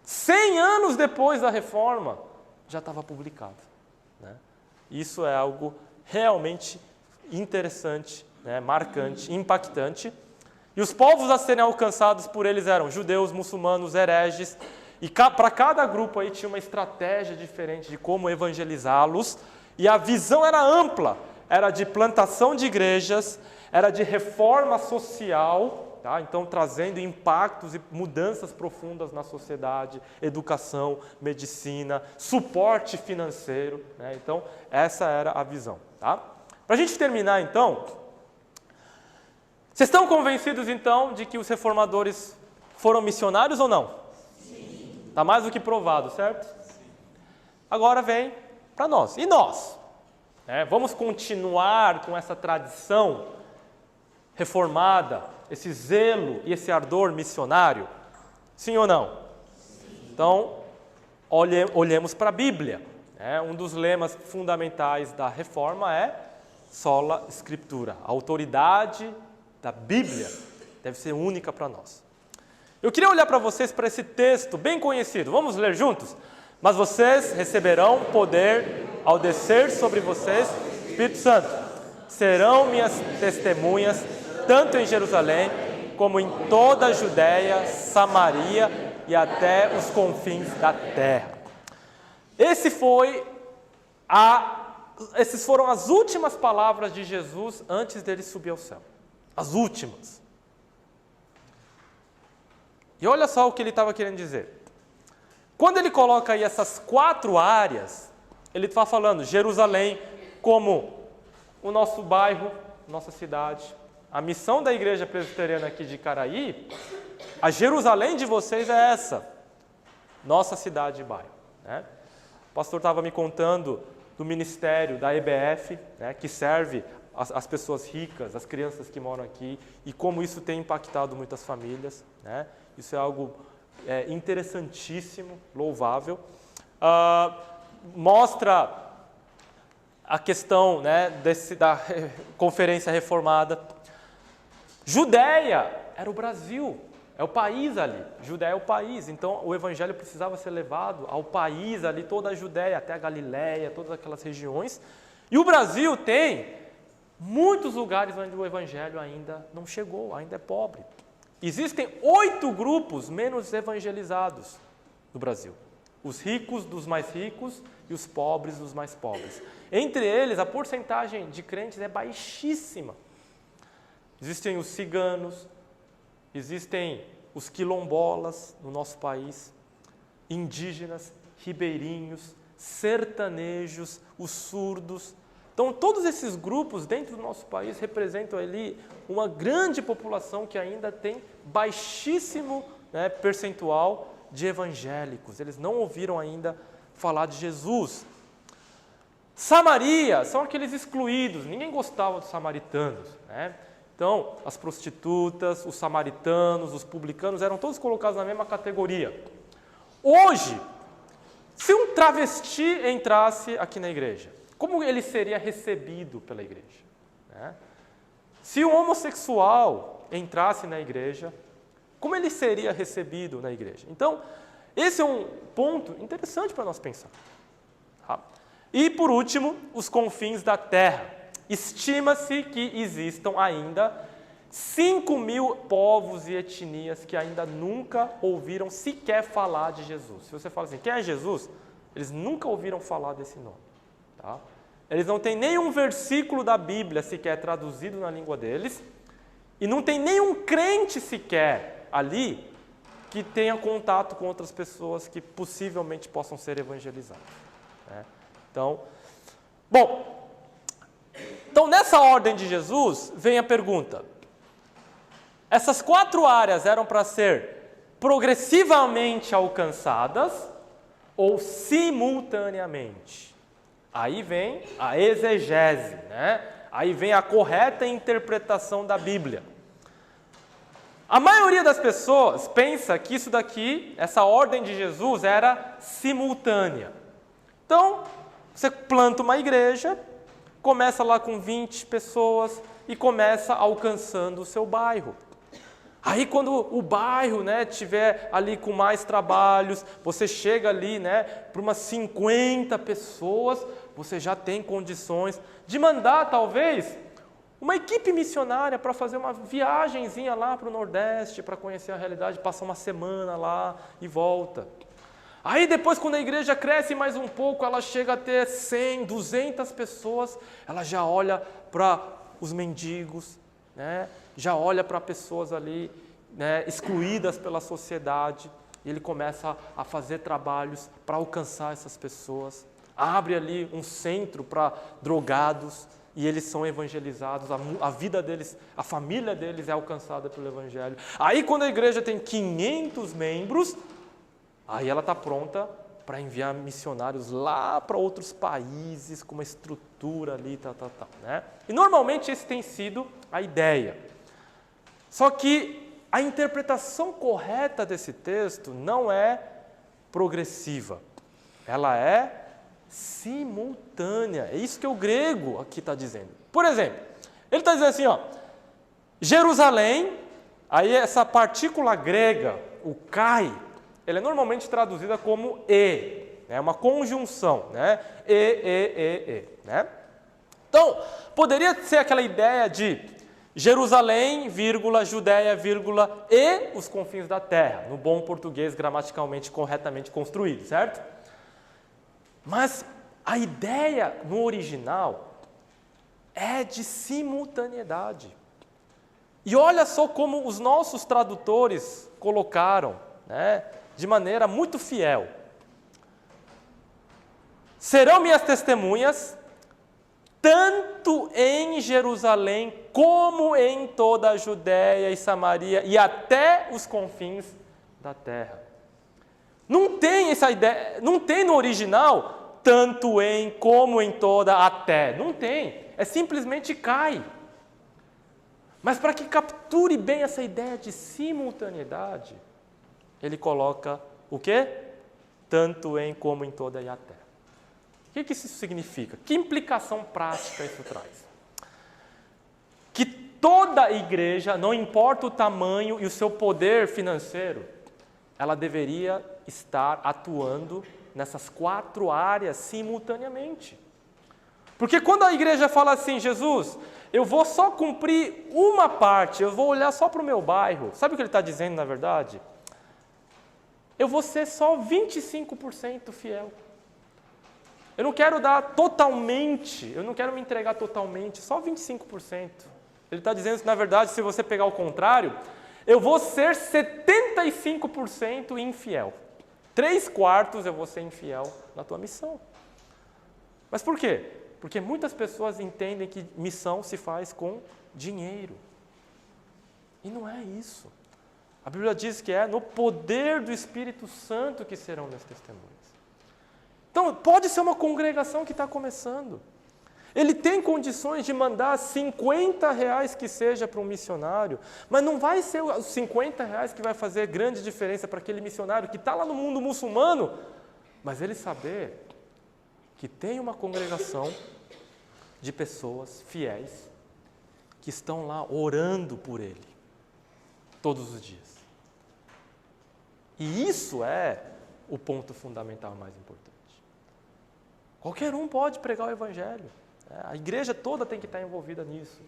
100 anos depois da reforma, já estava publicado, né? Isso é algo realmente interessante, né? Marcante, impactante. E os povos a serem alcançados por eles eram judeus, muçulmanos, hereges. E para cada grupo aí tinha uma estratégia diferente de como evangelizá-los. E a visão era ampla, era de plantação de igrejas, era de reforma social, tá? Então trazendo impactos e mudanças profundas na sociedade, educação, medicina, suporte financeiro, né? Então essa era a visão, tá? Para a gente terminar então, vocês estão convencidos então de que os reformadores foram missionários ou não? Sim. Está mais do que provado, certo? Sim. Agora vem para nós. E nós? Vamos continuar com essa tradição reformada, esse zelo e esse ardor missionário? Sim ou não? Sim. Então, olhemos para a Bíblia. Um dos lemas fundamentais da reforma é sola scriptura. A autoridade da Bíblia deve ser única para nós. Eu queria olhar para vocês, para esse texto bem conhecido. Vamos ler juntos? Mas vocês receberão poder ao descer sobre vocês o Espírito Santo. Serão minhas testemunhas, tanto em Jerusalém, como em toda a Judéia, Samaria e até os confins da terra. Esse foi a Essas foram as últimas palavras de Jesus antes dele subir ao céu. As últimas. E olha só o que ele estava querendo dizer. Quando ele coloca aí essas 4 áreas, ele está falando Jerusalém como o nosso bairro, nossa cidade. A missão da igreja presbiteriana aqui de Icaraí, a Jerusalém de vocês é essa, nossa cidade e bairro. Né? O pastor estava me contando do ministério da EBF, né, que serve as pessoas ricas, as crianças que moram aqui, e como isso tem impactado muitas famílias. Né? Isso é algo interessantíssimo, louvável. Mostra a questão, né, da Conferência Reformada. Judéia era o Brasil, é o país ali. Judéia é o país, então o evangelho precisava ser levado ao país ali, toda a Judéia, até a Galiléia, todas aquelas regiões. E o Brasil tem muitos lugares onde o evangelho ainda não chegou, ainda é pobre. Existem 8 grupos menos evangelizados no Brasil. Os ricos dos mais ricos e os pobres dos mais pobres. Entre eles, a porcentagem de crentes é baixíssima. Existem os ciganos, existem os quilombolas no nosso país, indígenas, ribeirinhos, sertanejos, os surdos. Então, todos esses grupos dentro do nosso país representam ali uma grande população que ainda tem baixíssimo, né, percentual de evangélicos. Eles não ouviram ainda falar de Jesus. Samaria são aqueles excluídos, ninguém gostava dos samaritanos. Né? Então, as prostitutas, os samaritanos, os publicanos eram todos colocados na mesma categoria. Hoje, se um travesti entrasse aqui na igreja, como ele seria recebido pela igreja? Né? Se um homossexual entrasse na igreja, como ele seria recebido na igreja? Então, esse é um ponto interessante para nós pensar. Tá? E, por último, os confins da terra. Estima-se que existam ainda 5.000 povos e etnias que ainda nunca ouviram sequer falar de Jesus. Se você fala assim, quem é Jesus? Eles nunca ouviram falar desse nome. Tá? Eles não têm nenhum versículo da Bíblia sequer traduzido na língua deles, e não tem nenhum crente sequer ali que tenha contato com outras pessoas que possivelmente possam ser evangelizadas. Né? Então, nessa ordem de Jesus, vem a pergunta. Essas 4 áreas eram para ser progressivamente alcançadas ou simultaneamente? Aí vem a exegese, né? Aí vem a correta interpretação da Bíblia. A maioria das pessoas pensa que isso daqui, essa ordem de Jesus, era simultânea. Então, você planta uma igreja, começa lá com 20 pessoas e começa alcançando o seu bairro. Aí quando o bairro, né, tiver ali com mais trabalhos, você chega ali, né, para umas 50 pessoas, você já tem condições de mandar talvez uma equipe missionária para fazer uma viagenzinha lá para o Nordeste, para conhecer a realidade, passar uma semana lá e volta. Aí depois, quando a igreja cresce mais um pouco, ela chega a ter 100, 200 pessoas, ela já olha para os mendigos, né? Já olha para pessoas ali, né, excluídas pela sociedade, e ele começa a fazer trabalhos para alcançar essas pessoas. Abre ali um centro para drogados, e eles são evangelizados, a vida deles, a família deles é alcançada pelo evangelho. Aí quando a igreja tem 500 membros, aí ela está pronta para enviar missionários lá para outros países, com uma estrutura ali, né? E normalmente esse tem sido a ideia. Só que a interpretação correta desse texto não é progressiva, ela é simultânea. É isso que o grego aqui está dizendo. Por exemplo, ele está dizendo assim, ó, Jerusalém, aí essa partícula grega, o kai, ela é normalmente traduzida como e, é uma conjunção, né? Né? Então, poderia ser aquela ideia de Jerusalém, vírgula, Judéia, vírgula, e os confins da terra, no bom português gramaticalmente corretamente construído, certo? Mas A ideia no original é de simultaneidade. E olha só como os nossos tradutores colocaram, né, de maneira muito fiel. Serão minhas testemunhas, tanto em Jerusalém como em toda a Judéia e Samaria e até os confins da terra. Não tem essa ideia, não tem no original tanto em como em toda até. Não tem, é simplesmente cai. Mas para que capture bem essa ideia de simultaneidade, ele coloca o quê? Tanto em como em toda e até. O que isso significa? Que implicação prática isso traz? Que toda igreja, não importa o tamanho e o seu poder financeiro, ela deveria estar atuando nessas 4 áreas simultaneamente. Porque quando a igreja fala assim, Jesus, eu vou só cumprir uma parte, eu vou olhar só para o meu bairro, sabe o que ele está dizendo na verdade? Eu vou ser só 25% fiel. Eu não quero dar totalmente, eu não quero me entregar totalmente, só 25%. Ele está dizendo que, na verdade, se você pegar o contrário, eu vou ser 75% infiel. 3/4 eu vou ser infiel na tua missão. Mas por quê? Porque muitas pessoas entendem que missão se faz com dinheiro. E não é isso. A Bíblia diz que é no poder do Espírito Santo que serão meus testemunhas. Então, pode ser uma congregação que está começando. Ele tem condições de mandar R$50 que seja para um missionário, mas não vai ser os R$50 que vai fazer grande diferença para aquele missionário que está lá no mundo muçulmano, mas ele saber que tem uma congregação de pessoas fiéis que estão lá orando por ele todos os dias. E isso é o ponto fundamental mais importante. Qualquer um pode pregar o Evangelho. A igreja toda tem que estar envolvida nisso.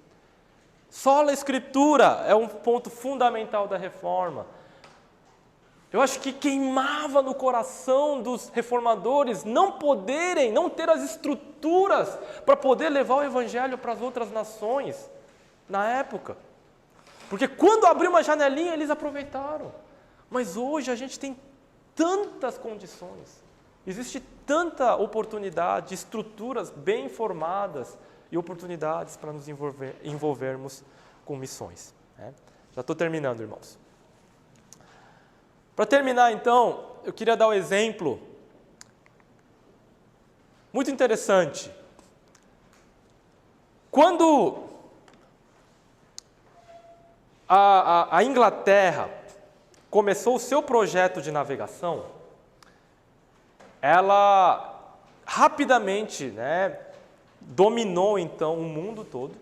Sola Escritura é um ponto fundamental da reforma. Eu acho que queimava no coração dos reformadores não ter as estruturas para poder levar o Evangelho para as outras nações na época. Porque quando abriu uma janelinha, eles aproveitaram. Mas hoje a gente tem tantas condições, existe tanta oportunidade, estruturas bem formadas e oportunidades para nos envolvermos com missões. Né? Já estou terminando, irmãos. Para terminar, então, eu queria dar um exemplo muito interessante. Quando a Inglaterra começou o seu projeto de navegação, ela rapidamente, né, dominou então o mundo todo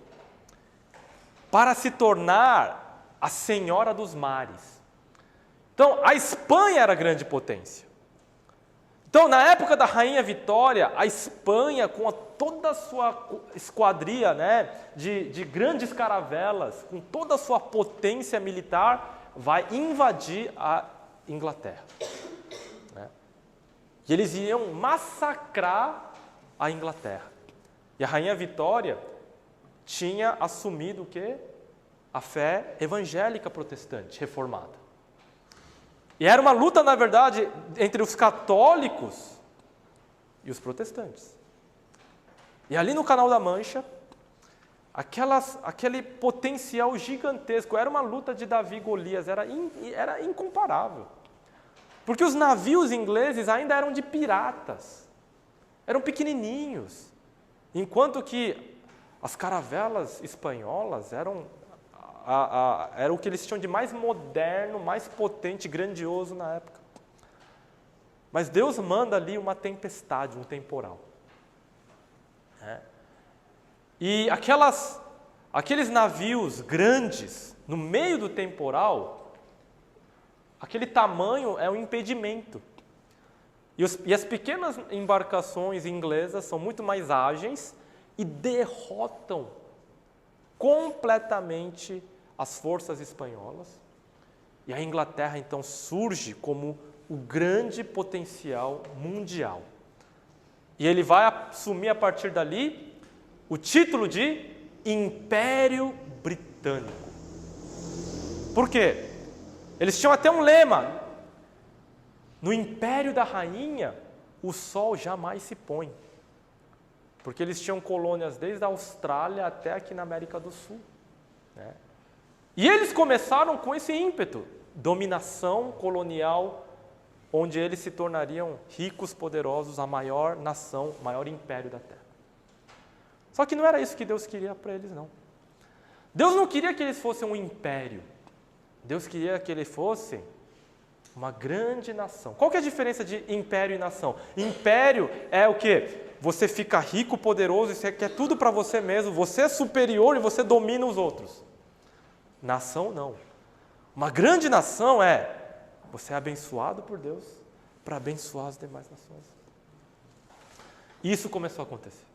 para se tornar a senhora dos mares. Então, a Espanha era a grande potência. Então, na época da Rainha Vitória, a Espanha, com toda a sua esquadria, né, de grandes caravelas, com toda a sua potência militar, vai invadir a Inglaterra. Né? E eles iam massacrar a Inglaterra. E a Rainha Vitória tinha assumido o quê? A fé evangélica protestante, reformada. E era uma luta, na verdade, entre os católicos e os protestantes. E ali no Canal da Mancha, aquele potencial gigantesco, era uma luta de Davi e Golias, era incomparável. Porque os navios ingleses ainda eram de piratas, eram pequenininhos, enquanto que as caravelas espanholas eram o que eles tinham de mais moderno, mais potente, grandioso na época. Mas Deus manda ali uma tempestade, um temporal. E aqueles navios grandes, no meio do temporal, aquele tamanho é um impedimento. E as pequenas embarcações inglesas são muito mais ágeis e derrotam completamente as forças espanholas. E a Inglaterra, então, surge como o grande potencial mundial. E ele vai assumir a partir dali o título de Império Britânico. Por quê? Eles tinham até um lema: no Império da Rainha, o sol jamais se põe. Porque eles tinham colônias desde a Austrália até aqui na América do Sul, né? E eles começaram com esse ímpeto, dominação colonial, onde eles se tornariam ricos, poderosos, a maior nação, o maior império da Terra. Só que não era isso que Deus queria para eles, não. Deus não queria que eles fossem um império. Deus queria que eles fossem uma grande nação. Qual que é a diferença de império e nação? Império é o quê? Você fica rico, poderoso, e você quer tudo para você mesmo, você é superior e você domina os outros. Nação não. Uma grande nação é você é abençoado por Deus para abençoar as demais nações. Isso começou a acontecer.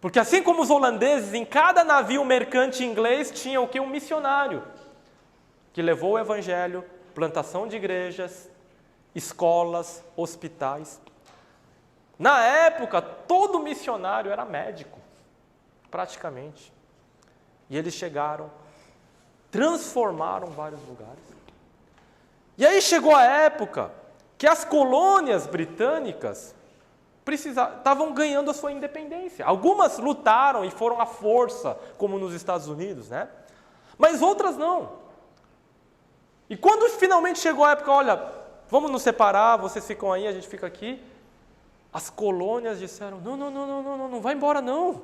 Porque assim como os holandeses, em cada navio mercante inglês tinha o quê? Um missionário que levou o evangelho, plantação de igrejas, escolas, hospitais. Na época, todo missionário era médico, praticamente. E eles chegaram, transformaram vários lugares. E aí chegou a época que as colônias britânicas estavam ganhando a sua independência. Algumas lutaram e foram à força, como nos Estados Unidos, né? Mas outras não. E quando finalmente chegou a época, olha, vamos nos separar, vocês ficam aí, a gente fica aqui. As colônias disseram, não vai embora não.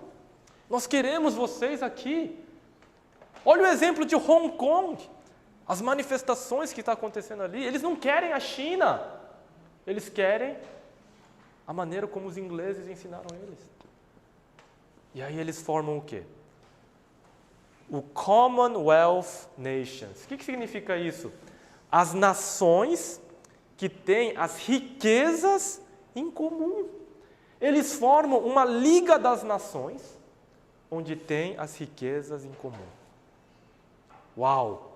Nós queremos vocês aqui. Olha o exemplo de Hong Kong. As manifestações que estão acontecendo ali, eles não querem a China. Eles querem a maneira como os ingleses ensinaram eles. E aí eles formam o quê? O Commonwealth Nations. O que significa isso? As nações que têm as riquezas em comum. Eles formam uma Liga das Nações, onde tem as riquezas em comum. Uau!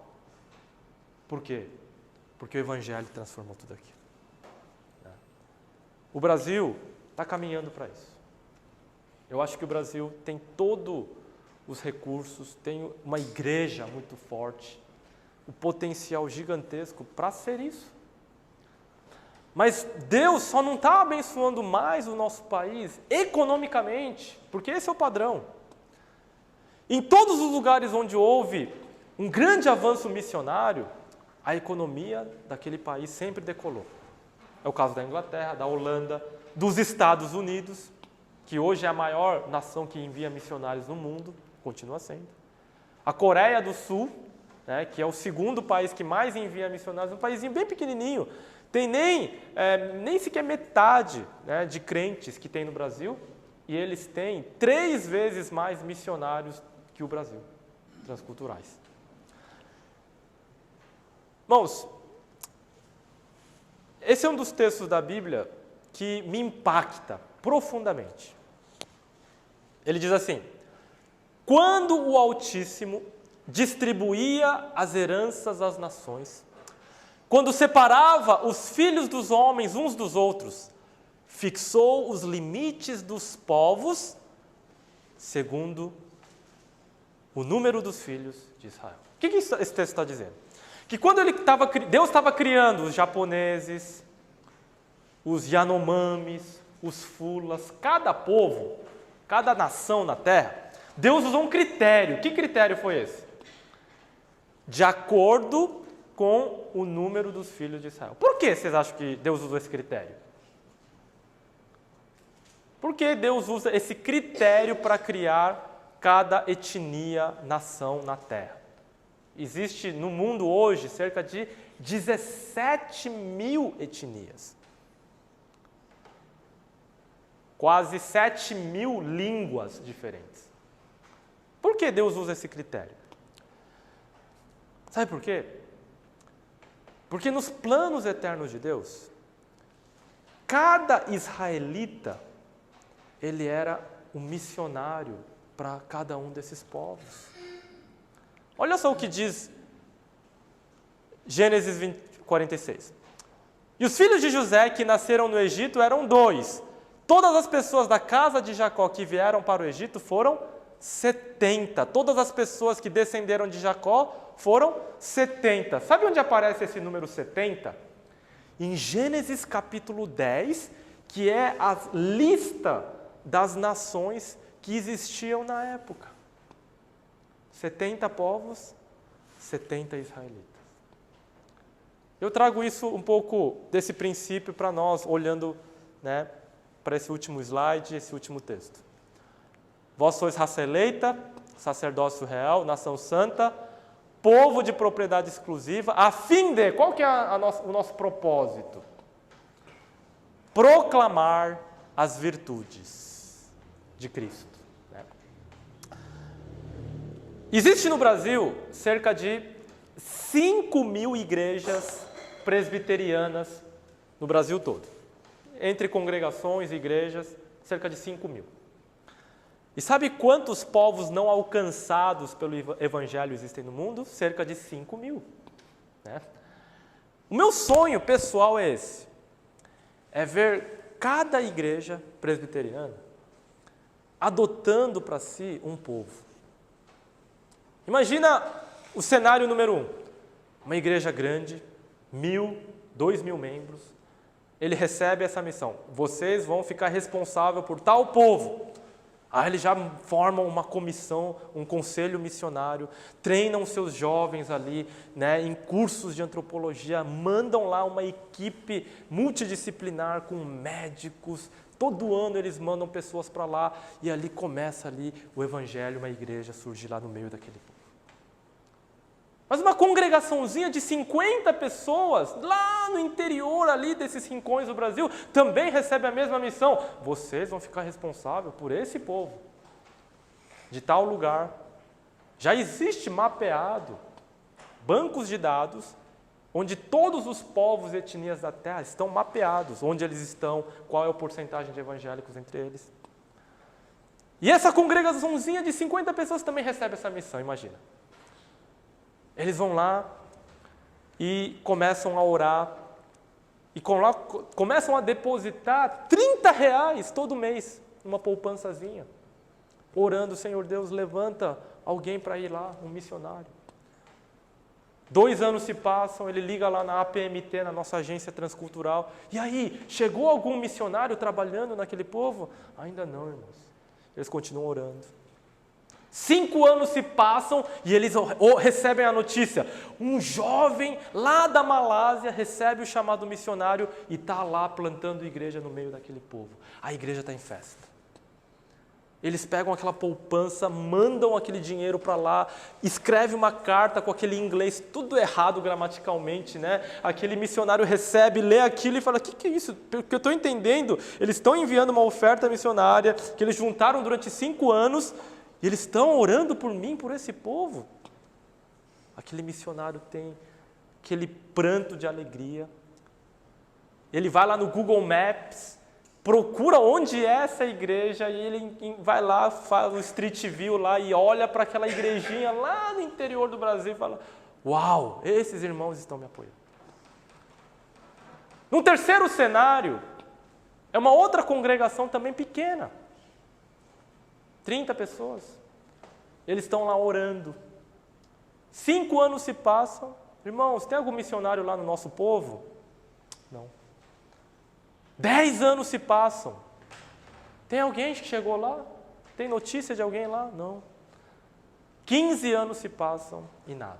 Por quê? Porque o Evangelho transformou tudo aquilo. O Brasil está caminhando para isso. Eu acho que o Brasil tem todos os recursos, tem uma igreja muito forte, o potencial gigantesco para ser isso. Mas Deus só não está abençoando mais o nosso país economicamente, porque esse é o padrão. Em todos os lugares onde houve um grande avanço missionário, a economia daquele país sempre decolou. É o caso da Inglaterra, da Holanda, dos Estados Unidos, que hoje é a maior nação que envia missionários no mundo, continua sendo. A Coreia do Sul, né, que é o segundo país que mais envia missionários, um paísinho bem pequenininho, tem nem sequer metade, né, de crentes que tem no Brasil, e eles têm 3 vezes mais missionários que o Brasil, transculturais. Irmãos, esse é um dos textos da Bíblia que me impacta profundamente. Ele diz assim: quando o Altíssimo distribuía as heranças às nações, quando separava os filhos dos homens uns dos outros, fixou os limites dos povos segundo o número dos filhos de Israel. O que esse texto está dizendo? Que quando Deus estava criando os japoneses, os Yanomamis, os Fulas, cada povo, cada nação na terra, Deus usou um critério. Que critério foi esse? De acordo com o número dos filhos de Israel. Por que vocês acham que Deus usou esse critério? Por que Deus usa esse critério para criar cada etnia, nação na terra? Existe no mundo hoje cerca de 17 mil etnias. Quase 7 mil línguas diferentes. Por que Deus usa esse critério? Sabe por quê? Porque nos planos eternos de Deus, cada israelita, ele era um missionário para cada um desses povos. Olha só o que diz Gênesis 46. E os filhos de José que nasceram no Egito eram 2, Todas as pessoas da casa de Jacó que vieram para o Egito foram 70. Todas as pessoas que descenderam de Jacó foram 70. Sabe onde aparece esse número 70? Em Gênesis capítulo 10, que é a lista das nações que existiam na época. 70 povos, 70 israelitas. Eu trago isso um pouco desse princípio para nós, olhando, para esse último slide, esse último texto. Vós sois raça eleita, sacerdócio real, nação santa, povo de propriedade exclusiva, a fim de... Qual que é o nosso propósito? Proclamar as virtudes de Cristo. Existe no Brasil cerca de 5.000 igrejas presbiterianas no Brasil todo. Entre congregações e igrejas, cerca de 5.000. E sabe quantos povos não alcançados pelo Evangelho existem no mundo? Cerca de 5.000. O meu sonho pessoal é esse. É ver cada igreja presbiteriana adotando para si um povo. Imagina o cenário número 1. Uma igreja grande, 1.000, 2.000 membros. Ele recebe essa missão. Vocês vão ficar responsáveis por tal povo. Aí eles já formam uma comissão, um conselho missionário, treinam seus jovens ali, em cursos de antropologia, mandam lá uma equipe multidisciplinar com médicos. Todo ano eles mandam pessoas para lá e ali começa ali o evangelho, uma igreja surge lá no meio daquele povo. Mas uma congregaçãozinha de 50 pessoas, lá no interior ali desses rincões do Brasil, também recebe a mesma missão. Vocês vão ficar responsáveis por esse povo, de tal lugar. Já existe mapeado bancos de dados, onde todos os povos e etnias da terra estão mapeados, onde eles estão, qual é a porcentagem de evangélicos entre eles. E essa congregaçãozinha de 50 pessoas também recebe essa missão, imagina. Eles vão lá e começam a orar e começam a depositar R$30 todo mês numa poupançazinha, orando, Senhor Deus, levanta alguém para ir lá, um missionário. 2 anos se passam, ele liga lá na APMT, na nossa agência transcultural, e aí, chegou algum missionário trabalhando naquele povo? Ainda não, irmãos. Eles continuam orando. 5 anos se passam e eles recebem a notícia. Um jovem lá da Malásia recebe o chamado missionário e está lá plantando igreja no meio daquele povo. A igreja está em festa. Eles pegam aquela poupança, mandam aquele dinheiro para lá, escreve uma carta com aquele inglês tudo errado gramaticalmente, Aquele missionário recebe, lê aquilo e fala, o que é isso? Porque eu estou entendendo, eles estão enviando uma oferta missionária que eles juntaram durante 5 anos e eles estão orando por mim, por esse povo. Aquele missionário tem aquele pranto de alegria. Ele vai lá no Google Maps, procura onde é essa igreja e ele vai lá, faz o Street View lá e olha para aquela igrejinha lá no interior do Brasil e fala, uau, esses irmãos estão me apoiando. No terceiro cenário, é uma outra congregação também pequena. 30 pessoas. Eles estão lá orando. 5 anos se passam. Irmãos, tem algum missionário lá no nosso povo? Não. 10 anos se passam. Tem alguém que chegou lá? Tem notícia de alguém lá? Não. 15 anos se passam e nada.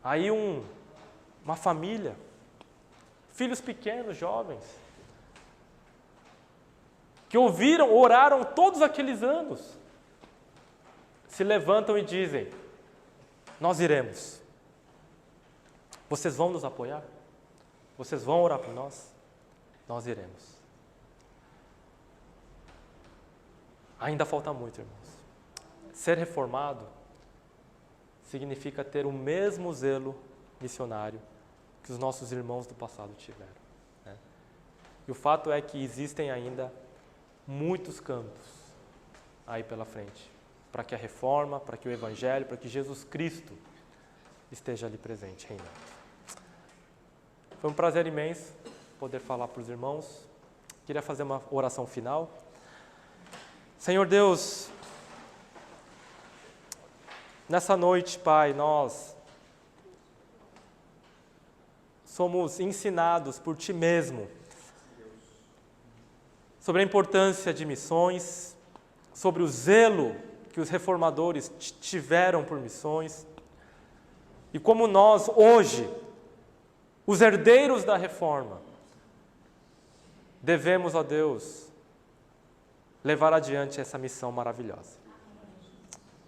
Aí uma família, filhos pequenos, jovens, que oraram todos aqueles anos, se levantam e dizem, nós iremos. Vocês vão nos apoiar? Vocês vão orar por nós? Nós iremos. Ainda falta muito, irmãos. Ser reformado significa ter o mesmo zelo missionário que os nossos irmãos do passado tiveram. E o fato é que existem ainda muitos campos aí pela frente, para que a reforma, para que o Evangelho, para que Jesus Cristo esteja ali presente, reinando. Foi um prazer imenso poder falar para os irmãos Queria fazer uma oração final. Senhor Deus, nessa noite, Pai, nós somos ensinados por Ti mesmo sobre a importância de missões, sobre o zelo que os reformadores tiveram por missões, e como nós, hoje, os herdeiros da reforma, devemos, ó Deus, levar adiante essa missão maravilhosa.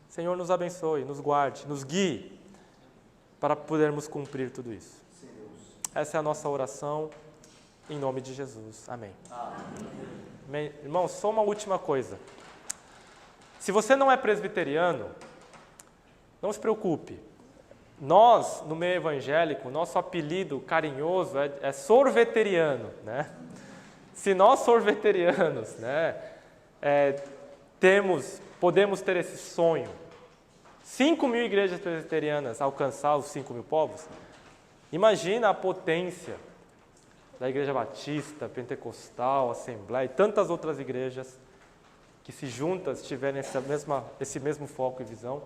Senhor, nos abençoe, nos guarde, nos guie, para podermos cumprir tudo isso. Essa é a nossa oração, em nome de Jesus. Amém. Amém. Irmão, só uma última coisa. Se você não é presbiteriano, não se preocupe. Nós, no meio evangélico, nosso apelido carinhoso é sorveteriano, né? Se nós sorveterianos, né, podemos ter esse sonho, 5.000 igrejas presbiterianas alcançar os 5.000 povos, imagina a potência da Igreja Batista, Pentecostal, Assembleia e tantas outras igrejas que, se juntas tiverem esse mesmo foco e visão,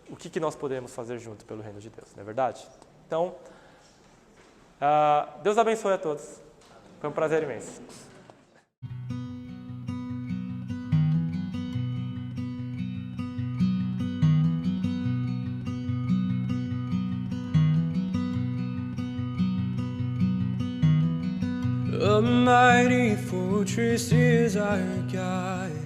o que nós podemos fazer junto pelo reino de Deus, não é verdade? Então, Deus abençoe a todos. Foi um prazer imenso. A mighty fortress is our God.